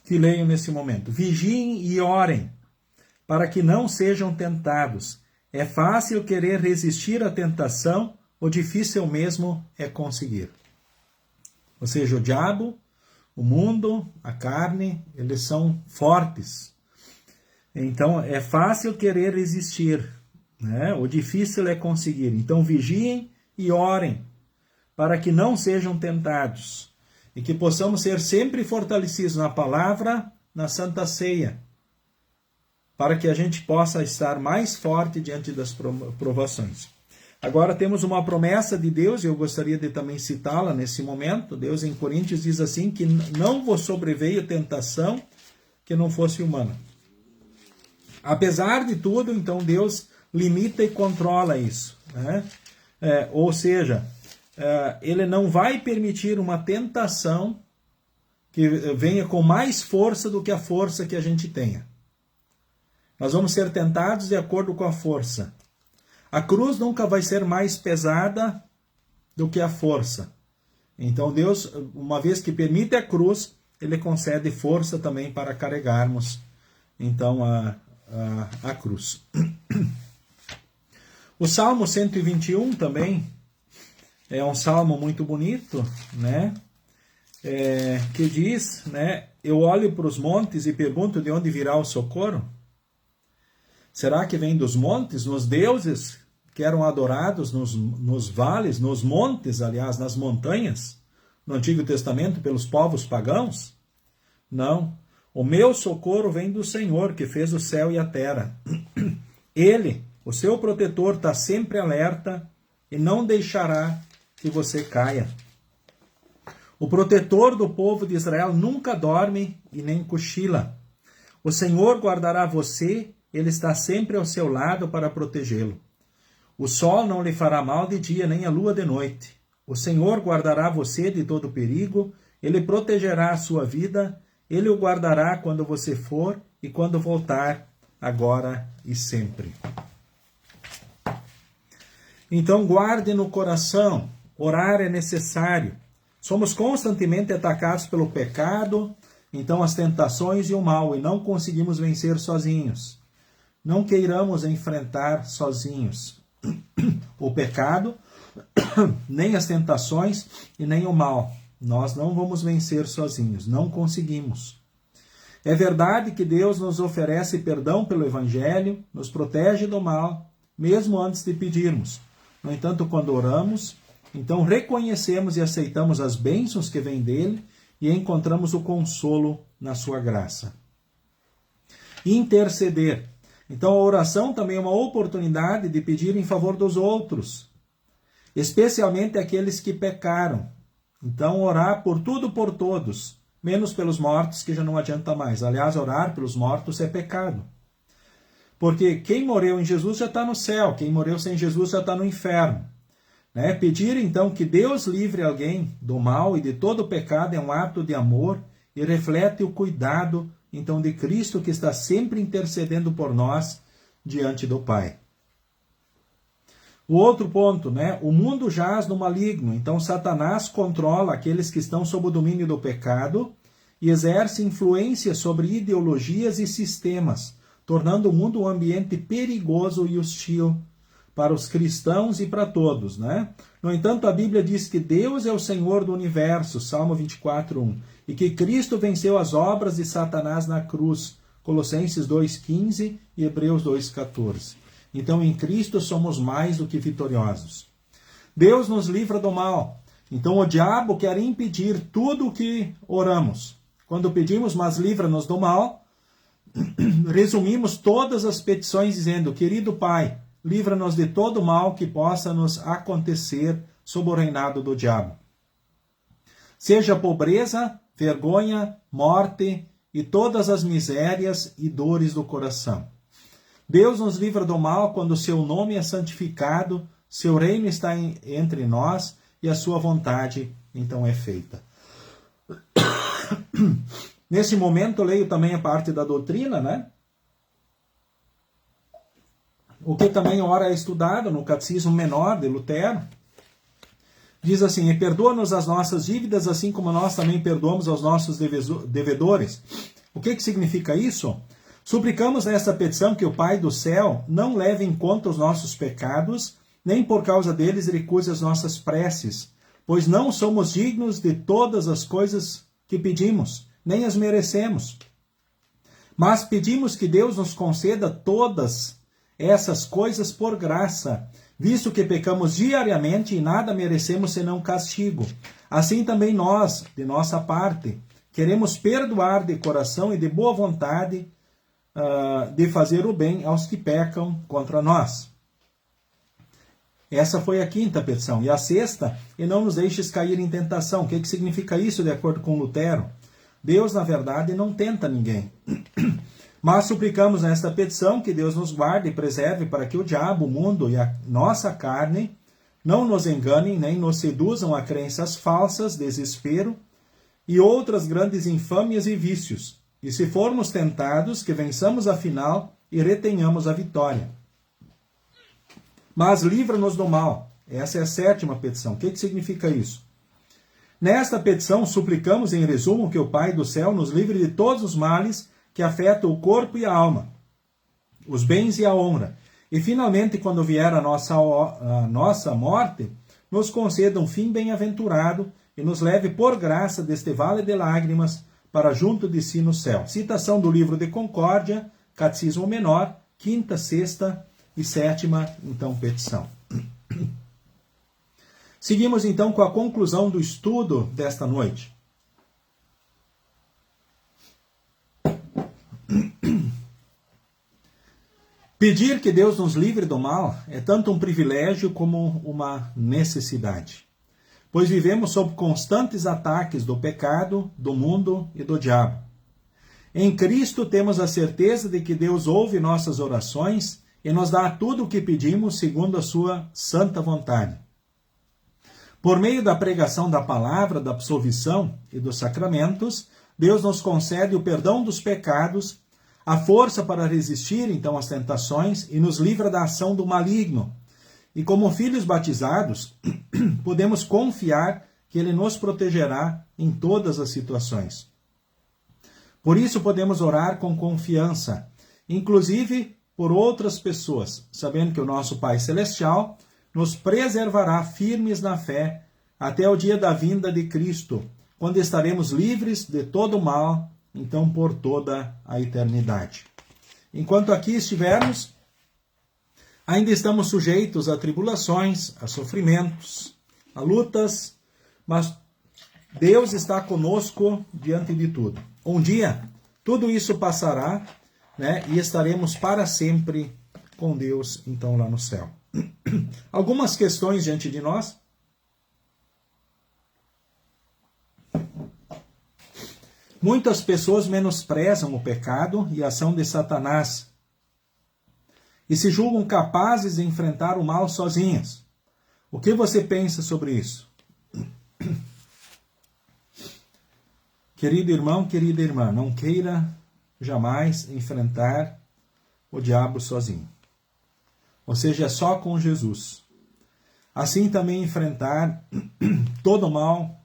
Que leio nesse momento. Vigiem e orem, para que não sejam tentados. É fácil querer resistir à tentação, o difícil mesmo é conseguir. Ou seja, o diabo, o mundo, a carne, eles são fortes. Então, é fácil querer resistir, né? O difícil é conseguir. Então, vigiem e orem, para que não sejam tentados. E que possamos ser sempre fortalecidos na palavra, na Santa Ceia, para que a gente possa estar mais forte diante das provações. Agora temos uma promessa de Deus, e eu gostaria de também citá-la nesse momento. Deus em Coríntios diz assim, que não vos sobreveio tentação que não fosse humana. Apesar de tudo, então Deus limita e controla isso, né? Ou seja, Ele não vai permitir uma tentação que venha com mais força do que a força que a gente tenha. Nós vamos ser tentados de acordo com a força. A cruz nunca vai ser mais pesada do que a força. Então Deus, uma vez que permite a cruz, Ele concede força também para carregarmos então a cruz. O Salmo 121 também é um salmo muito bonito, né? Que diz, né? Eu olho para os montes e pergunto de onde virá o socorro. Será que vem dos montes, nos deuses que eram adorados nos vales, nos montes, aliás, nas montanhas, no Antigo Testamento, pelos povos pagãos? Não. O meu socorro vem do Senhor, que fez o céu e a terra. Ele, o seu protetor, está sempre alerta e não deixará que você caia. O protetor do povo de Israel nunca dorme e nem cochila. O Senhor guardará você, Ele está sempre ao seu lado para protegê-lo. O sol não lhe fará mal de dia, nem a lua de noite. O Senhor guardará você de todo perigo, Ele protegerá a sua vida, Ele o guardará quando você for e quando voltar, agora e sempre. Então guarde no coração, orar é necessário. Somos constantemente atacados pelo pecado, então as tentações e o mal, e não conseguimos vencer sozinhos. Não queiramos enfrentar sozinhos o pecado, nem as tentações e nem o mal. Nós não vamos vencer sozinhos, não conseguimos. É verdade que Deus nos oferece perdão pelo Evangelho, nos protege do mal, mesmo antes de pedirmos. No entanto, quando oramos, então reconhecemos e aceitamos as bênçãos que vêm dele e encontramos o consolo na sua graça. Interceder. Então a oração também é uma oportunidade de pedir em favor dos outros, especialmente aqueles que pecaram. Então orar por tudo por todos, menos pelos mortos, que já não adianta mais. Aliás, orar pelos mortos é pecado. Porque quem morreu em Jesus já está no céu, quem morreu sem Jesus já está no inferno. Né? Pedir então que Deus livre alguém do mal e de todo o pecado é um ato de amor e reflete o cuidado então de Cristo, que está sempre intercedendo por nós diante do Pai. O outro ponto, né? O mundo jaz no maligno, então Satanás controla aqueles que estão sob o domínio do pecado e exerce influência sobre ideologias e sistemas, tornando o mundo um ambiente perigoso e hostil para os cristãos e para todos, né? No entanto, a Bíblia diz que Deus é o Senhor do universo, Salmo 24:1, e que Cristo venceu as obras de Satanás na cruz, Colossenses 2:15 e Hebreus 2:14. Então, em Cristo somos mais do que vitoriosos. Deus nos livra do mal. Então, o diabo quer impedir tudo o que oramos. Quando pedimos, mas livra-nos do mal, resumimos todas as petições dizendo: querido Pai, livra-nos de todo mal que possa nos acontecer sob o reinado do diabo. Seja pobreza, vergonha, morte e todas as misérias e dores do coração. Deus nos livra do mal quando seu nome é santificado, seu reino está entre nós e a sua vontade então é feita. Nesse momento, leio também a parte da doutrina, né? O que também ora é estudado no Catecismo Menor de Lutero. Diz assim: e perdoa-nos as nossas dívidas, assim como nós também perdoamos aos nossos devedores. O que significa isso? Suplicamos nesta petição que o Pai do céu não leve em conta os nossos pecados, nem por causa deles recuse as nossas preces, pois não somos dignos de todas as coisas que pedimos, nem as merecemos. Mas pedimos que Deus nos conceda todas essas coisas por graça, visto que pecamos diariamente e nada merecemos senão castigo. Assim também nós, de nossa parte, queremos perdoar de coração e de boa vontade, de fazer o bem aos que pecam contra nós. Essa foi a quinta petição. E a sexta: e não nos deixes cair em tentação. O que significa isso de acordo com Lutero? Deus, na verdade, não tenta ninguém. Mas suplicamos nesta petição que Deus nos guarde e preserve para que o diabo, o mundo e a nossa carne não nos enganem nem nos seduzam a crenças falsas, desespero e outras grandes infâmias e vícios. E se formos tentados, que vençamos afinal e retenhamos a vitória. Mas livra-nos do mal. Essa é a sétima petição. O que significa isso? Nesta petição, suplicamos, em resumo, que o Pai do céu nos livre de todos os males que afetam o corpo e a alma, os bens e a honra. E, finalmente, quando vier a nossa morte, nos conceda um fim bem-aventurado e nos leve por graça deste vale de lágrimas para junto de si no céu. Citação do livro de Concórdia, Catecismo Menor, quinta, sexta e sétima, então, petição. Seguimos, então, com a conclusão do estudo desta noite. Pedir que Deus nos livre do mal é tanto um privilégio como uma necessidade, pois vivemos sob constantes ataques do pecado, do mundo e do diabo. Em Cristo temos a certeza de que Deus ouve nossas orações e nos dá tudo o que pedimos segundo a sua santa vontade. Por meio da pregação da palavra, da absolvição e dos sacramentos, Deus nos concede o perdão dos pecados, a força para resistir, então, às tentações e nos livra da ação do maligno. E como filhos batizados, podemos confiar que Ele nos protegerá em todas as situações. Por isso podemos orar com confiança, inclusive por outras pessoas, sabendo que o nosso Pai Celestial nos preservará firmes na fé até o dia da vinda de Cristo, quando estaremos livres de todo o mal, então por toda a eternidade. Enquanto aqui estivermos, ainda estamos sujeitos a tribulações, a sofrimentos, a lutas, mas Deus está conosco diante de tudo. Um dia, tudo isso passará, né, e estaremos para sempre com Deus, então, lá no céu. Algumas questões diante de nós. Muitas pessoas menosprezam o pecado e a ação de Satanás e se julgam capazes de enfrentar o mal sozinhas. O que você pensa sobre isso? Querido irmão, querida irmã, não queira jamais enfrentar o diabo sozinho. Ou seja, é só com Jesus. Assim também enfrentar todo o mal,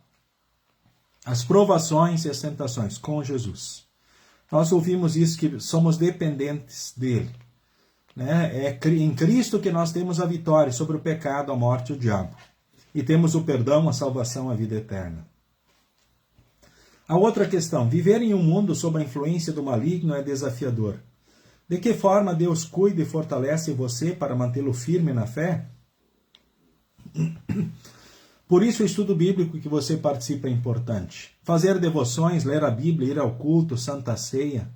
as provações e as tentações com Jesus. Nós ouvimos isso, que somos dependentes dele. Né? É em Cristo que nós temos a vitória sobre o pecado, a morte e o diabo. E temos o perdão, a salvação, a vida eterna. A outra questão, viver em um mundo sob a influência do maligno é desafiador. De que forma Deus cuida e fortalece você para mantê-lo firme na fé? Por isso o estudo bíblico que você participa é importante. Fazer devoções, ler a Bíblia, ir ao culto, Santa Ceia.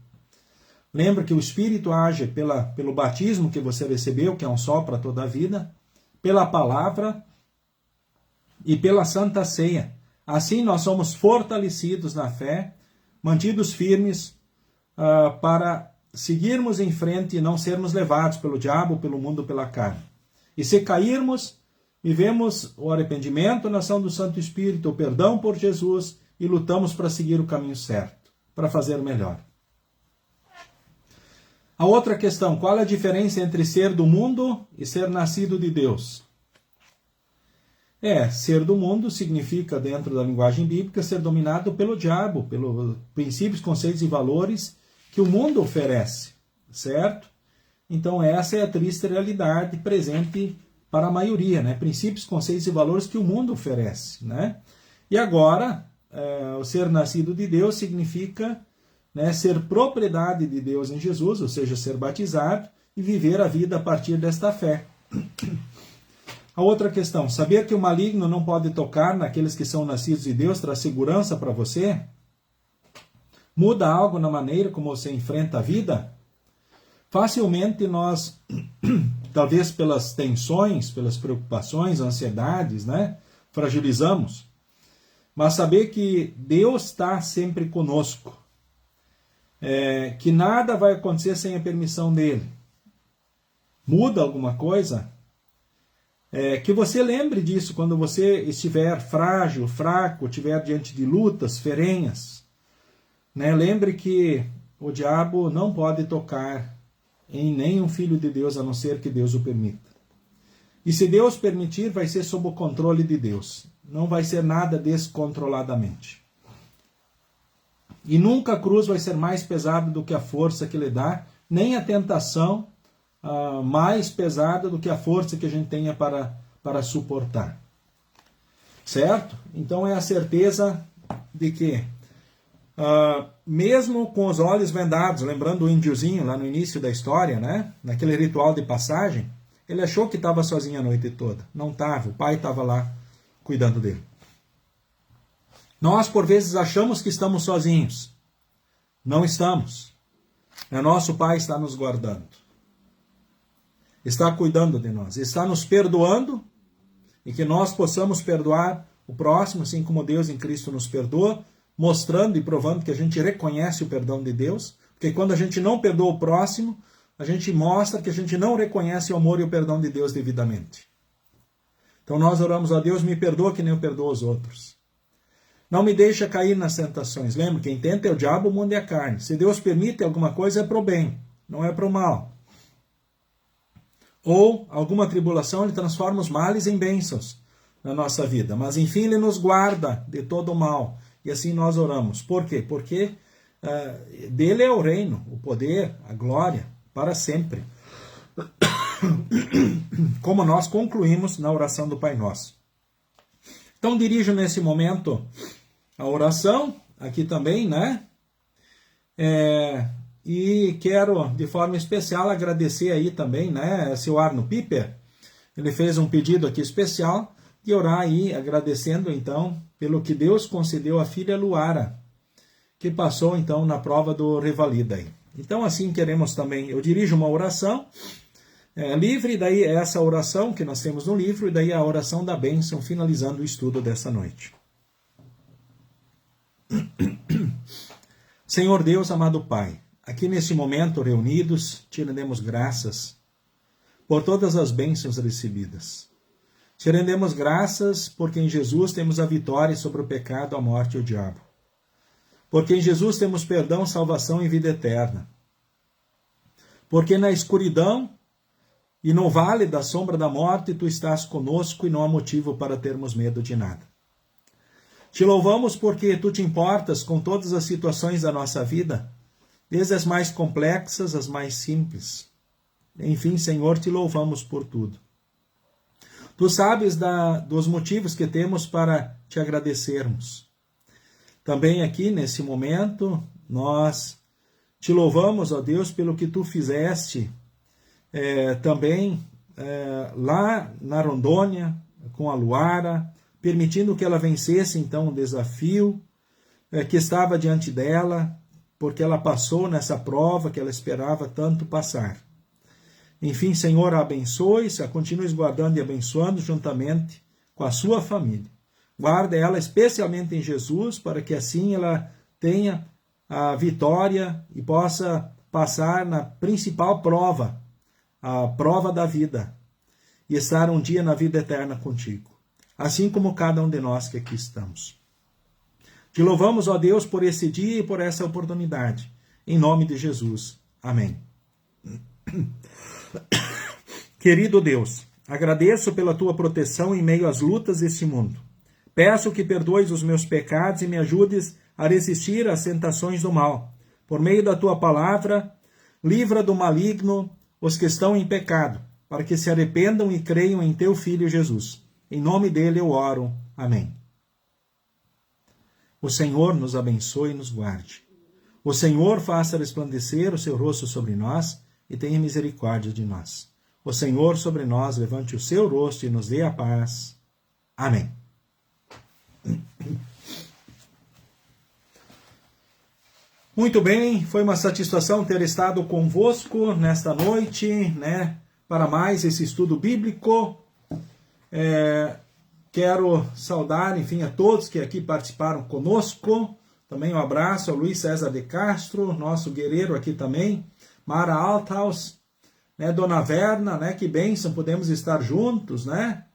Lembra que o Espírito age pelo batismo que você recebeu, que é um só para toda a vida, pela palavra e pela Santa Ceia. Assim nós somos fortalecidos na fé, mantidos firmes para seguirmos em frente e não sermos levados pelo diabo, pelo mundo, pela carne. E se cairmos, vivemos o arrependimento na ação do Santo Espírito, o perdão por Jesus e lutamos para seguir o caminho certo, para fazer melhor. A outra questão, qual é a diferença entre ser do mundo e ser nascido de Deus? Ser do mundo significa, dentro da linguagem bíblica, ser dominado pelo diabo, pelos princípios, conceitos e valores que o mundo oferece, certo? Então essa é a triste realidade presente para a maioria, né? Princípios, conceitos e valores que o mundo oferece, né? E agora, o ser nascido de Deus significa, né, ser propriedade de Deus em Jesus, ou seja, ser batizado e viver a vida a partir desta fé. A outra questão, saber que o maligno não pode tocar naqueles que são nascidos de Deus traz segurança para você? Muda algo na maneira como você enfrenta a vida? Facilmente nós, talvez pelas tensões, pelas preocupações, ansiedades, né, fragilizamos. Mas saber que Deus está sempre conosco, que nada vai acontecer sem a permissão dele. Muda alguma coisa? Que você lembre disso quando você estiver frágil, fraco, estiver diante de lutas, ferrenhas. Né? Lembre que o diabo não pode tocar em nenhum filho de Deus, a não ser que Deus o permita. E se Deus permitir, vai ser sob o controle de Deus. Não vai ser nada descontroladamente. E nunca a cruz vai ser mais pesada do que a força que lhe dá, nem a tentação mais pesada do que a força que a gente tenha para suportar. Certo? Então é a certeza de que, mesmo com os olhos vendados, lembrando o índiozinho lá no início da história, né? Naquele ritual de passagem, ele achou que estava sozinho a noite toda. Não estava, o pai estava lá cuidando dele. Nós, por vezes, achamos que estamos sozinhos. Não estamos. Nosso Pai está nos guardando. Está cuidando de nós. Está nos perdoando e que nós possamos perdoar o próximo, assim como Deus em Cristo nos perdoa, mostrando e provando que a gente reconhece o perdão de Deus. Porque quando a gente não perdoa o próximo, a gente mostra que a gente não reconhece o amor e o perdão de Deus devidamente. Então nós oramos a Deus, me perdoa que nem eu perdoo os outros. Não me deixa cair nas tentações. Lembra, quem tenta é o diabo, o mundo é a carne. Se Deus permite alguma coisa, é para o bem, não é para o mal. Ou alguma tribulação, Ele transforma os males em bênçãos na nossa vida. Mas enfim, Ele nos guarda de todo o mal. E assim nós oramos. Por quê? Porque dele é o reino, o poder, a glória, para sempre. Como nós concluímos na oração do Pai Nosso. Então dirijo nesse momento a oração, aqui também, né? E quero, de forma especial, agradecer aí também, né, seu Arno Piper. Ele fez um pedido aqui especial de orar aí, agradecendo, então, pelo que Deus concedeu à filha Luara, que passou, então, na prova do Revalida aí. Então, assim, queremos também, eu dirijo uma oração livre, e daí essa oração que nós temos no livro, e daí a oração da bênção, finalizando o estudo dessa noite. Senhor Deus, amado Pai, aqui neste momento reunidos, te rendemos graças por todas as bênçãos recebidas. Te rendemos graças porque em Jesus temos a vitória sobre o pecado, a morte e o diabo. Porque em Jesus temos perdão, salvação e vida eterna. Porque na escuridão e no vale da sombra da morte tu estás conosco e não há motivo para termos medo de nada. Te louvamos porque tu te importas com todas as situações da nossa vida, desde as mais complexas às mais simples. Enfim, Senhor, te louvamos por tudo. Tu sabes dos motivos que temos para te agradecermos. Também aqui, nesse momento, nós te louvamos, ó Deus, pelo que tu fizeste também lá na Rondônia, com a Luara, permitindo que ela vencesse, então, o desafio que estava diante dela, porque ela passou nessa prova que ela esperava tanto passar. Enfim, Senhor, a abençoe-se, a continue guardando e abençoando juntamente com a sua família. Guarda ela especialmente em Jesus, para que assim ela tenha a vitória e possa passar na principal prova, a prova da vida, e estar um dia na vida eterna contigo, assim como cada um de nós que aqui estamos. Te louvamos, ó Deus, por esse dia e por essa oportunidade. Em nome de Jesus. Amém. Querido Deus, agradeço pela tua proteção em meio às lutas deste mundo. Peço que perdoes os meus pecados e me ajudes a resistir às tentações do mal. Por meio da tua palavra, livra do maligno os que estão em pecado, para que se arrependam e creiam em teu Filho Jesus. Em nome dele eu oro. Amém. O Senhor nos abençoe e nos guarde. O Senhor faça resplandecer o seu rosto sobre nós e tenha misericórdia de nós. O Senhor sobre nós levante o seu rosto e nos dê a paz. Amém. Muito bem, foi uma satisfação ter estado convosco nesta noite, né, para mais esse estudo bíblico. Quero saudar, enfim, a todos que aqui participaram conosco. Também um abraço ao Luiz César de Castro, nosso guerreiro aqui também. Mara Althaus, né, Dona Verna, né, que bênção, podemos estar juntos, né?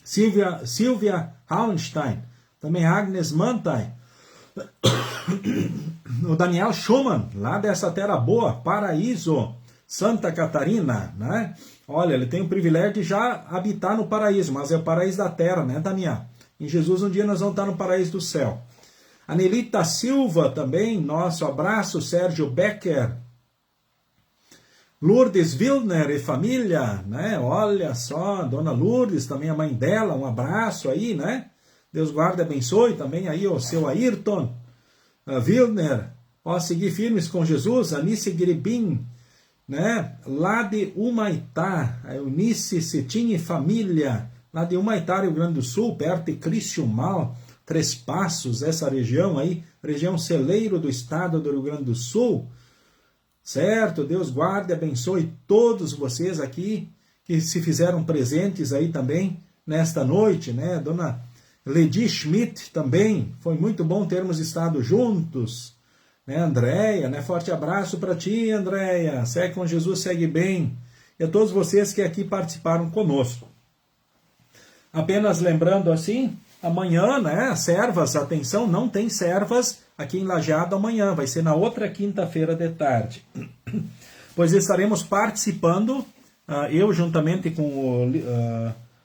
Silvia Hauenstein, também Agnes Mantai, o Daniel Schumann, lá dessa terra boa, Paraíso, Santa Catarina, né? Olha, ele tem o privilégio de já habitar no paraíso, mas é o paraíso da terra, né, Daniel? Em Jesus um dia nós vamos estar no paraíso do céu. Anelita Silva também, nosso abraço, Sérgio Becker, Lourdes Wildner e família, né? Olha só, Dona Lourdes, também a mãe dela, um abraço aí, né? Deus guarde e abençoe também aí o seu Ayrton Wildner, ó, seguir firmes com Jesus, Anice Gribin, né? Lá de Humaitá, a Eunice Cetim e família, lá de Humaitá, Rio Grande do Sul, perto de Criciúmal, Três Passos, essa região aí, região celeiro do estado do Rio Grande do Sul. Certo? Deus guarde e abençoe todos vocês aqui que se fizeram presentes aí também nesta noite, né? Dona Ledi Schmidt também, foi muito bom termos estado juntos, né, Andréia, né, forte abraço para ti, Andréia, segue com Jesus, segue bem, e a todos vocês que aqui participaram conosco. Apenas lembrando assim, amanhã, né, servas, atenção, não tem servas aqui em Lajeado amanhã, vai ser na outra quinta-feira de tarde, pois estaremos participando, eu juntamente com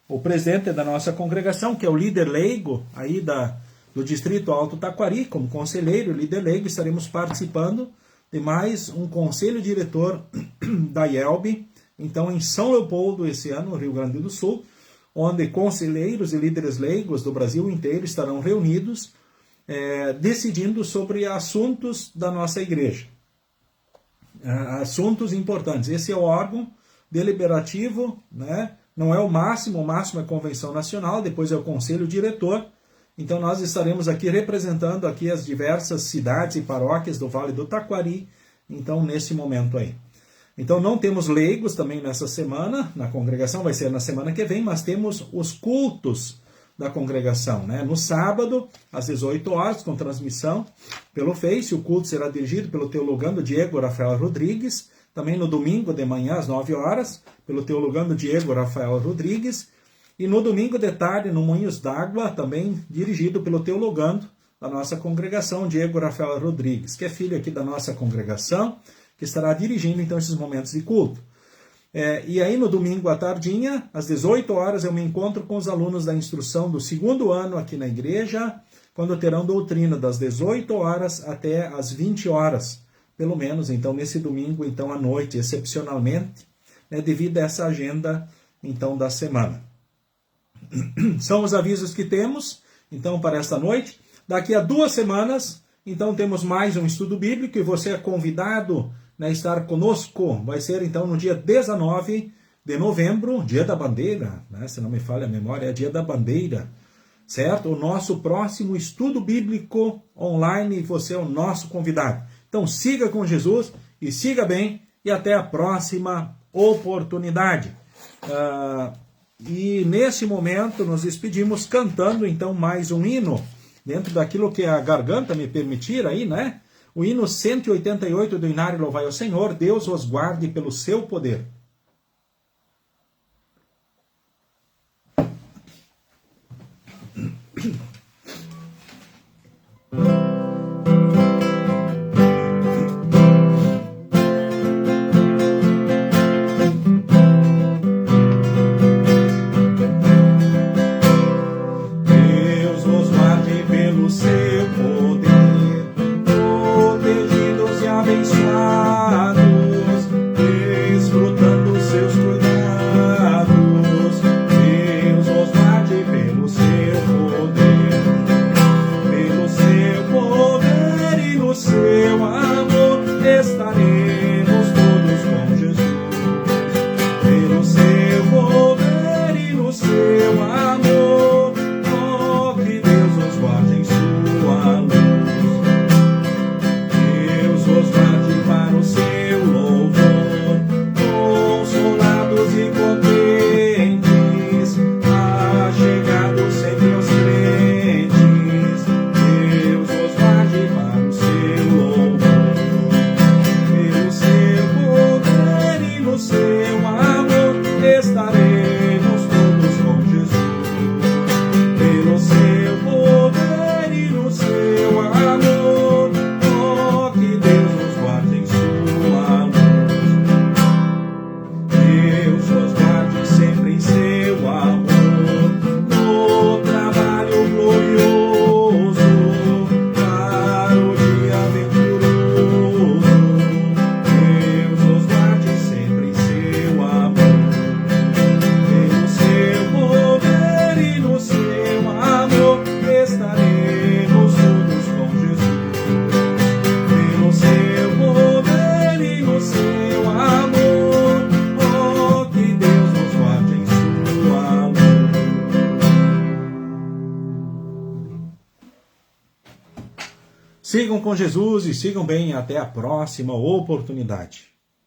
o presidente da nossa congregação, que é o líder leigo aí do Distrito Alto Taquari, como conselheiro e líder leigo, estaremos participando de mais um conselho diretor da IELB, então em São Leopoldo esse ano, no Rio Grande do Sul, onde conselheiros e líderes leigos do Brasil inteiro estarão reunidos, decidindo sobre assuntos da nossa igreja. Assuntos importantes. Esse é o órgão deliberativo, né? Não é o máximo é a Convenção Nacional, depois é o Conselho Diretor. Então nós estaremos aqui representando aqui as diversas cidades e paróquias do Vale do Taquari, então nesse momento aí. Então não temos leigos também nessa semana, na congregação, vai ser na semana que vem, mas temos os cultos da congregação, né? No sábado, às 18 horas, com transmissão pelo Face, o culto será dirigido pelo teologando Diego Rafael Rodrigues, também no domingo de manhã, às 9 horas, pelo teologando Diego Rafael Rodrigues, e no domingo de tarde, no Moinhos d'Água, também dirigido pelo teologando da nossa congregação, Diego Rafael Rodrigues, que é filho aqui da nossa congregação, que estará dirigindo então esses momentos de culto. E aí no domingo à tardinha, às 18 horas, eu me encontro com os alunos da instrução do 2º ano aqui na igreja, quando terão doutrina das 18 horas até as 20 horas, pelo menos, então, nesse domingo, então, à noite, excepcionalmente, né, devido a essa agenda, então, da semana. São os avisos que temos, então, para esta noite. Daqui a 2 semanas, então, temos mais um estudo bíblico, e você é convidado, né, a estar conosco. Vai ser, então, no dia 19 de novembro, dia da bandeira, né, se não me falha a memória, é dia da bandeira, certo? O nosso próximo estudo bíblico online, e você é o nosso convidado. Então siga com Jesus e siga bem, e até a próxima oportunidade. E nesse momento nos despedimos cantando então mais um hino, dentro daquilo que a garganta me permitir aí, né? O hino 188 do Inário Louvai ao Senhor, Deus os guarde pelo seu poder. Sigam com Jesus e sigam bem, até a próxima oportunidade.